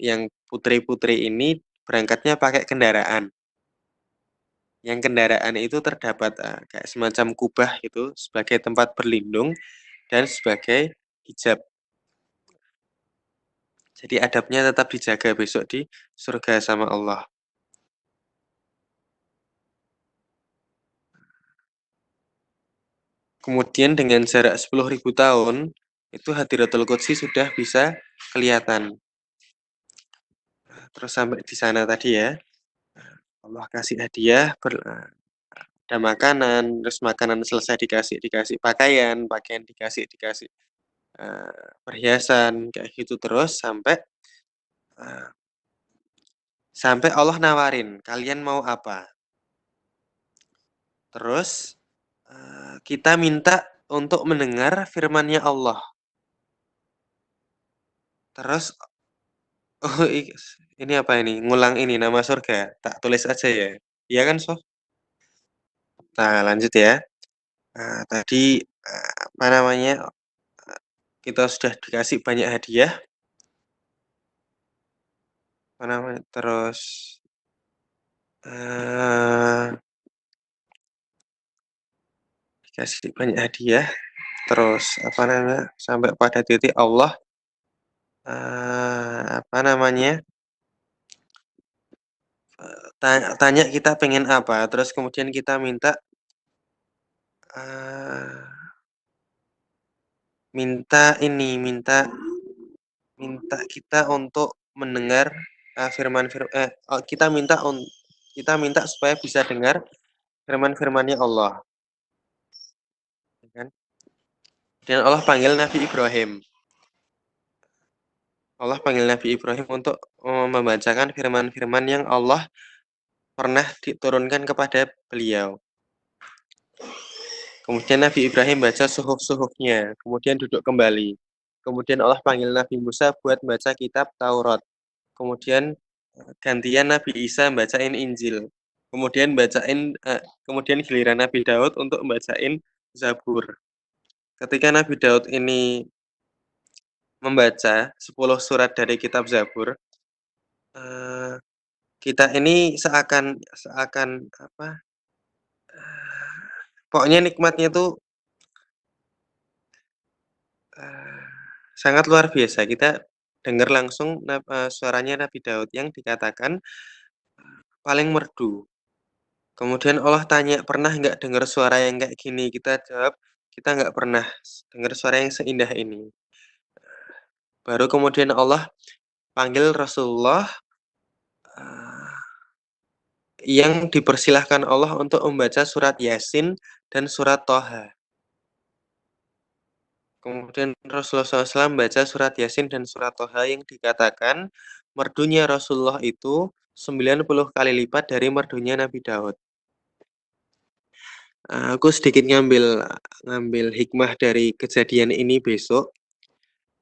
yang putri-putri ini berangkatnya pakai kendaraan. Yang kendaraan itu terdapat, kayak semacam kubah itu sebagai tempat berlindung dan sebagai hijab. Jadi adabnya tetap dijaga besok di surga sama Allah. Kemudian dengan jarak 10.000 tahun, itu Hadiratul Qudsi sudah bisa kelihatan. Terus sampai di sana tadi ya, Allah kasih hadiah, ada makanan, terus makanan selesai dikasih dikasih pakaian, pakaian dikasih dikasih, perhiasan, kayak gitu terus sampai, eee, sampai Allah nawarin, "Kalian mau apa?" Terus, kita minta untuk mendengar firman-Nya Allah. Terus oh, ini apa ini, ngulang ini nama surga, tak tulis aja ya. Iya kan, Sof? Nah, lanjut ya. Tadi, apa namanya, kita sudah dikasih banyak hadiah, apa namanya, terus, eee, dikasih banyak hadiah, terus, apa namanya, sampai pada titik Allah, apa namanya, tanya kita pengen apa, terus kemudian kita minta, eee, minta ini, minta kita untuk mendengar, kita kita minta supaya bisa dengar firman-firman-Nya Allah, ya kan. Dan Allah panggil Nabi Ibrahim. Allah panggil Nabi Ibrahim untuk, membacakan firman-firman yang Allah pernah diturunkan kepada beliau. Kemudian Nabi Ibrahim baca suhuf-suhufnya, kemudian duduk kembali. Kemudian Allah panggil Nabi Musa buat baca kitab Taurat. Kemudian, gantian Nabi Isa bacain Injil, kemudian giliran Nabi Daud untuk bacain Zabur. Ketika Nabi Daud ini membaca 10 surat dari kitab Zabur, eee, kita ini seakan seakan apa, pokoknya nikmatnya tuh, eee, sangat luar biasa. Kita dengar langsung suaranya Nabi Daud yang dikatakan paling merdu. Kemudian Allah tanya, "Pernah nggak dengar suara yang kayak gini?" Kita jawab, "Kita nggak pernah dengar suara yang seindah ini." Baru kemudian Allah panggil Rasulullah, eee, yang dipersilahkan Allah untuk membaca surat Yasin dan surat Toha. Kemudian Rasulullah SAW baca surat Yasin dan surat Toha yang dikatakan merdunya Rasulullah itu 90 kali lipat dari merdunya Nabi Daud. Aku sedikit ngambil ngambil hikmah dari kejadian ini besok,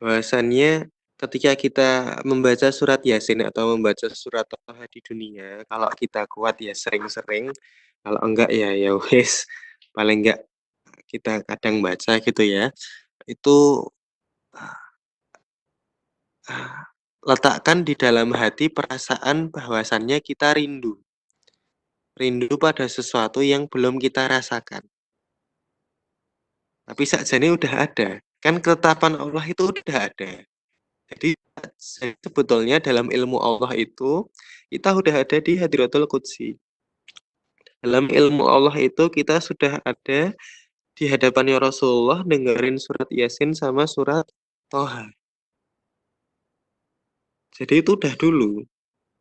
bahwasannya ketika kita membaca surat Yasin atau membaca surat Toha di dunia, kalau kita kuat ya sering-sering, kalau enggak ya ya wis, paling enggak kita kadang baca gitu ya. Itu, eee, letakkan di dalam hati perasaan bahwasannya kita rindu. Rindu pada sesuatu yang belum kita rasakan. Tapi sakjane udah ada, kan ketetapan Allah itu udah ada. Jadi sebetulnya dalam ilmu Allah itu, kita udah ada di Hadrotul Qudsi. Dalam ilmu Allah itu kita sudah ada di hadapannya Rasulullah dengerin surat Yasin sama surat Toha. Jadi itu udah dulu.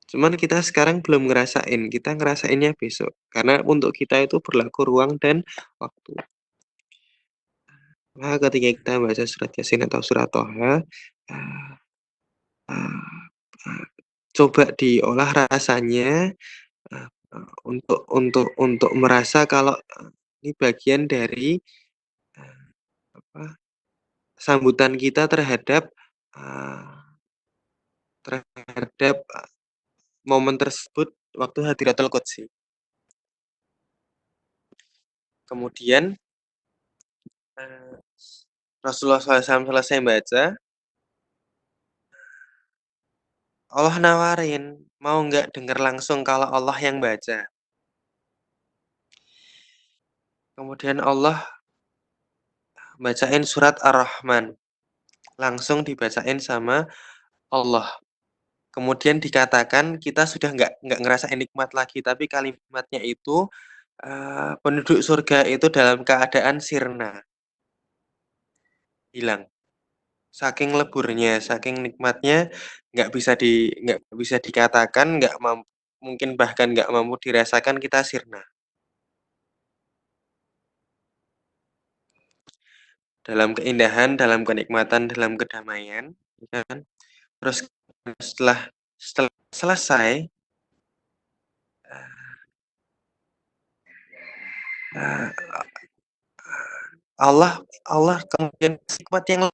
Cuman kita sekarang belum ngerasain, kita ngerasainnya besok. Karena untuk kita itu berlaku ruang dan waktu. Nah, ketika kita baca surat Yasin atau surat Toha, eee eee, coba diolah rasanya, eee untuk merasa kalau, ini bagian dari, apa, sambutan kita terhadap, eee, terhadap, momen tersebut waktu Hadiratul Qudsi. Kemudian, eee, Rasulullah SAW selesai baca, Allah nawarin, "Mau nggak denger langsung kalau Allah yang baca?" Kemudian Allah bacain surat Ar-Rahman, langsung dibacain sama Allah. Kemudian dikatakan kita sudah nggak ngerasain nikmat lagi, tapi kalimatnya itu, penduduk surga itu dalam keadaan sirna, hilang. Saking leburnya, saking nikmatnya, nggak bisa dikatakan, nggak mungkin bahkan nggak mampu dirasakan, kita sirna. Dalam keindahan, dalam kenikmatan, dalam kedamaian, ya kan. Terus setelah setelah selesai, eee, Allah Allah kemudian nikmat yang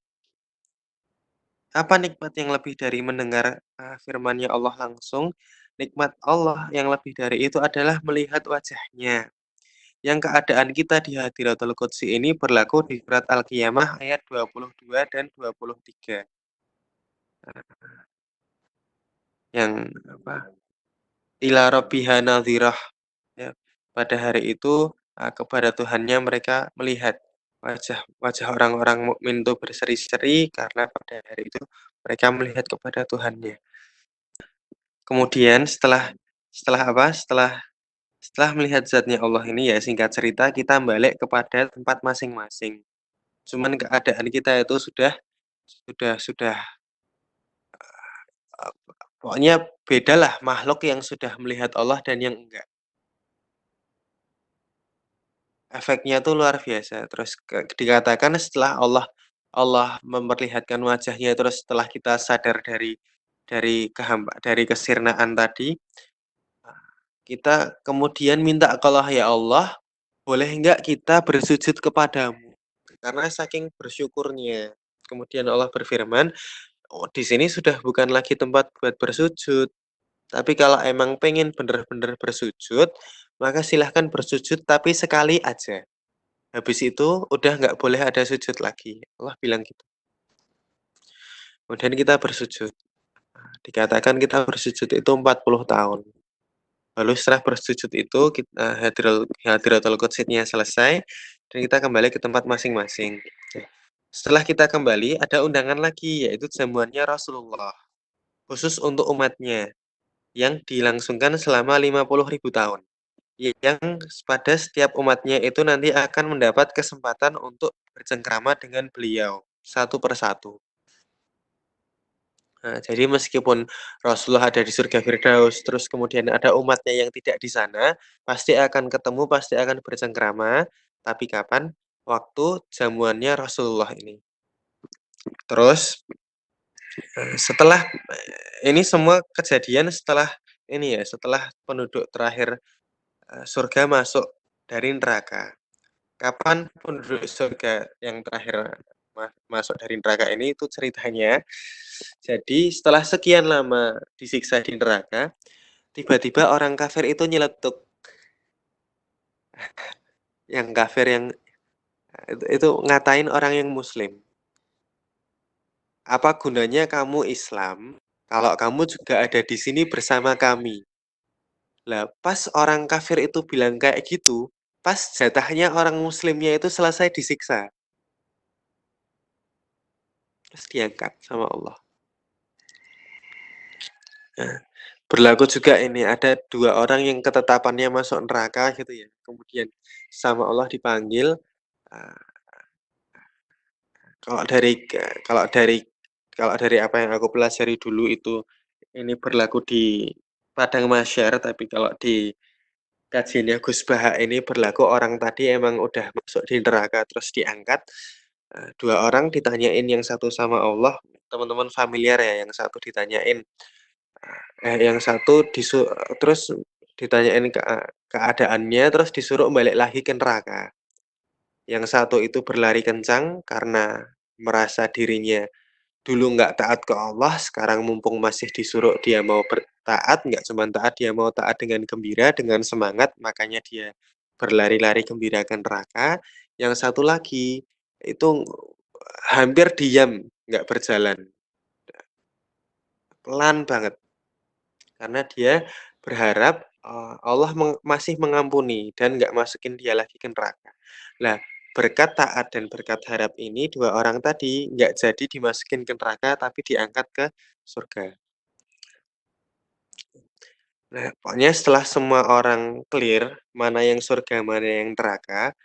lebih dari mendengar, firman-Nya Allah langsung? Nikmat Allah yang lebih dari itu adalah melihat wajahnya, yang keadaan kita di Hadiratul Qudsi ini berlaku di surat Al-Qiyamah ayat 22 dan 23, yang apa, ila rabbiha nadhirah, ya. Pada hari itu, kepada Tuhannya mereka melihat. Wajah wajah orang-orang mukmin itu berseri-seri karena pada hari itu mereka melihat kepada Tuhannya. Kemudian setelah setelah apa, setelah melihat zatnya Allah ini, ya singkat cerita kita balik kepada tempat masing-masing. Cuman keadaan kita itu sudah, eee, pokoknya bedalah makhluk yang sudah melihat Allah dan yang enggak. Efeknya tuh luar biasa. Terus dikatakan setelah Allah memperlihatkan wajahnya, terus setelah kita sadar dari kesirnaan tadi, kita kemudian minta ke Allah, "Ya Allah, boleh enggak kita bersujud kepadamu?" Karena saking bersyukurnya. Kemudian Allah berfirman, "Oh, di sini sudah bukan lagi tempat buat bersujud, Tapi kalau emang pengen bener-bener bersujud, maka silahkan bersujud tapi sekali aja. Habis itu udah nggak boleh ada sujud lagi. Allah bilang gitu. Kemudian kita bersujud. Dikatakan kita bersujud itu 40 tahun. Lalu setelah bersujud itu kita hadiratul qudsinya selesai dan kita kembali ke tempat masing-masing. Setelah kita kembali ada undangan lagi yaitu jamuannya Rasulullah khusus untuk umatnya yang dilangsungkan selama 50.000 tahun. Yang pada setiap umatnya itu nanti akan mendapat kesempatan untuk bercengkrama dengan beliau satu persatu. Nah, jadi meskipun Rasulullah ada di surga Firdaus, terus kemudian ada umatnya yang tidak di sana, pasti akan ketemu, pasti akan bercengkrama. Tapi kapan? Waktu jamuannya Rasulullah ini. Terus setelah ini semua kejadian setelah ini ya, setelah penduduk terakhir surga masuk dari neraka. Kapan penduduk surga yang terakhir masuk dari neraka ini itu ceritanya. Jadi setelah sekian lama disiksa di neraka, tiba-tiba orang kafir itu nyeletuk. Yang kafir yang itu ngatain orang yang muslim. Apa gunanya kamu Islam kalau kamu juga ada di sini bersama kami? Lah pas orang kafir itu bilang kayak gitu, pas jatahnya orang muslimnya itu selesai disiksa. Terus diangkat sama Allah. Nah, berlaku juga ini, ada 2 orang yang ketetapannya masuk neraka gitu ya, kemudian sama Allah dipanggil, eee, kalau dari kalau dari kalau dari apa yang aku pelajari dulu itu, ini berlaku di padang mahsyar, tapi kalau di kajiannya Gus Baha ini berlaku orang tadi emang udah masuk di neraka terus diangkat, 2 orang ditanyain yang satu sama Allah, teman-teman familiar ya, yang satu ditanyain yang satu terus ditanyain keadaannya, terus disuruh balik lagi ke neraka. Yang satu itu berlari kencang karena merasa dirinya dulu nggak taat ke Allah, sekarang mumpung masih disuruh dia mau bertaat, nggak cuma taat, dia mau taat dengan gembira, dengan semangat, makanya dia berlari-lari gembira ke neraka. Yang satu lagi itu hampir diam, nggak berjalan, pelan banget. Karena dia berharap, Allah masih mengampuni dan nggak masukin dia lagi ke neraka. Lah, berkat taat dan berkat harap ini 2 orang tadi nggak jadi dimasukin ke neraka tapi diangkat ke surga. Nah, pokoknya setelah semua orang clear mana yang surga, mana yang neraka,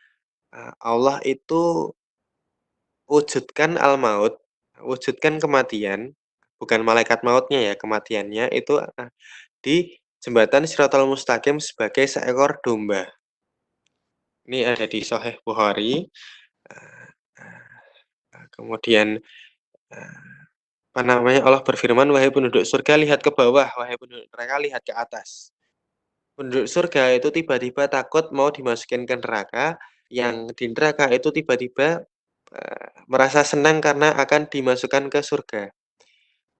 Allah itu wujudkan al-maut, wujudkan kematian, bukan malaikat mautnya ya, kematiannya itu, di jembatan Shiratal Mustaqim sebagai seekor domba. Ini ada di Sahih Bukhari, eee kemudian, eee, apa namanya, Allah berfirman, "Wahai penduduk surga, lihat ke bawah, wahai penduduk neraka, lihat ke atas." Penduduk surga itu tiba-tiba takut mau dimasukin ke neraka, yang di neraka itu tiba-tiba, merasa senang karena akan dimasukkan ke surga.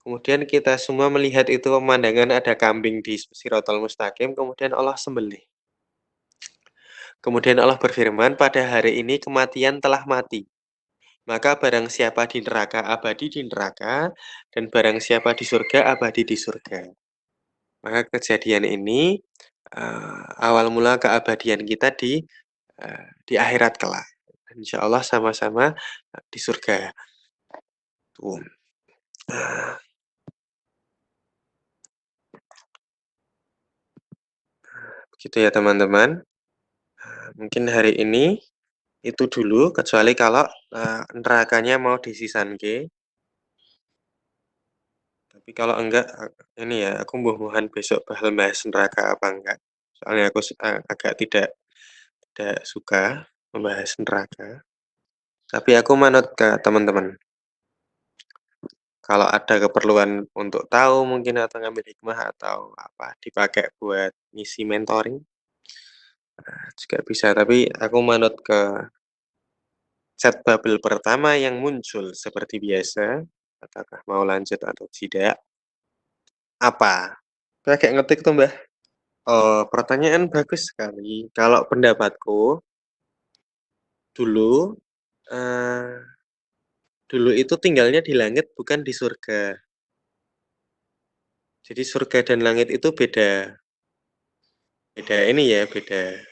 Kemudian kita semua melihat itu pemandangan ada kambing di Shiratal Mustaqim, kemudian Allah sembelih. Kemudian Allah berfirman, "Pada hari ini kematian telah mati. Maka barang siapa di neraka abadi di neraka, dan barang siapa di surga abadi di surga." Maka kejadian ini, awal mula keabadian kita di akhirat kelak. Insyaallah sama-sama, di surga. Tuh. Nah, begitu ya teman-teman. Mungkin hari ini itu dulu, kecuali kalau, nerakanya mau disisanke. Tapi kalau enggak, ini ya, aku buah-buahan besok bakal bahas neraka apa enggak. Soalnya aku agak tidak suka membahas neraka. Tapi aku manut ke teman-teman. Kalau ada keperluan untuk tahu mungkin atau ngambil hikmah atau apa, dipakai buat ngisi mentoring, juga bisa. Tapi aku manut ke chat bubble pertama yang muncul seperti biasa, apakah mau lanjut atau tidak, apa? Kakek ngetik tuh, Mbah. Oh, pertanyaan bagus sekali. Kalau pendapatku, dulu, eee, dulu itu tinggalnya di langit bukan di surga. Jadi surga dan langit itu beda beda ini ya, beda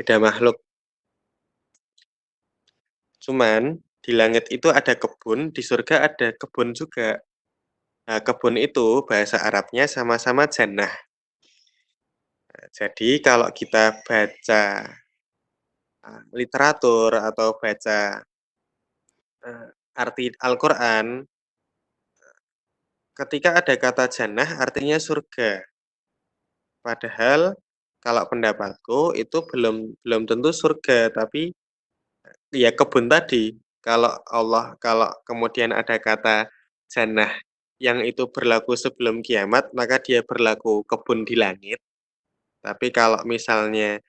beda makhluk. Cuman di langit itu ada kebun, di surga ada kebun juga. Nah, kebun itu bahasa Arabnya sama-sama jannah. Nah, jadi kalau kita baca, literatur atau baca, arti Al-Qur'an, ketika ada kata jannah artinya surga. Padahal kalau pendapatku itu belum belum tentu surga, tapi ya kebun tadi. Kalau kemudian ada kata jannah yang itu berlaku sebelum kiamat, maka dia berlaku kebun di langit. Tapi kalau misalnya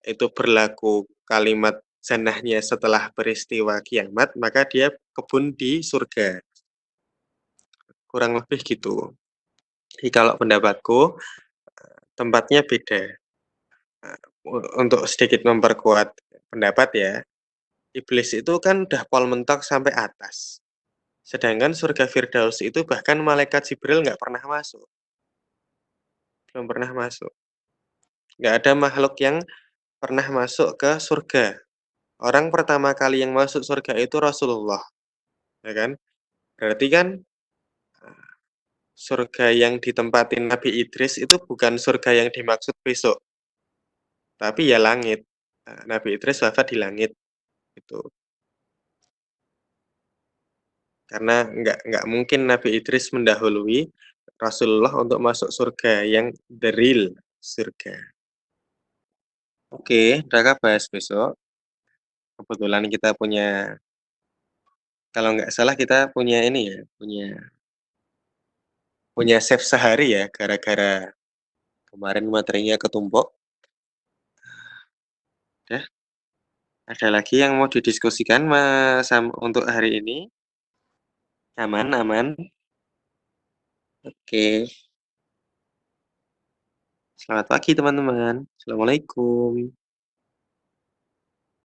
itu berlaku kalimat jannahnya setelah peristiwa kiamat, maka dia kebun di surga. Kurang lebih gitu. Jadi kalau pendapatku, tempatnya beda. Untuk sedikit memperkuat pendapat ya, iblis itu kan udah pol mentok sampai atas. Sedangkan surga Firdaus itu bahkan malaikat Jibril nggak pernah masuk, belum pernah masuk. Nggak ada makhluk yang pernah masuk ke surga. Orang pertama kali yang masuk surga itu Rasulullah, ya kan? Berarti kan surga yang ditempatin Nabi Idris itu bukan surga yang dimaksud besok, tapi ya langit. Nabi Idris wafat di langit, itu. Karena nggak mungkin Nabi Idris mendahului Rasulullah untuk masuk surga yang the real surga. Oke, Kakak bahas besok. Kebetulan kita punya, kalau nggak salah kita punya ini ya, punya punya save sehari ya, gara-gara kemarin materinya ketumpuk. Udah, ada lagi yang mau didiskusikan Mas untuk hari ini? Aman, aman. Oke, selamat pagi teman-teman. Assalamualaikum.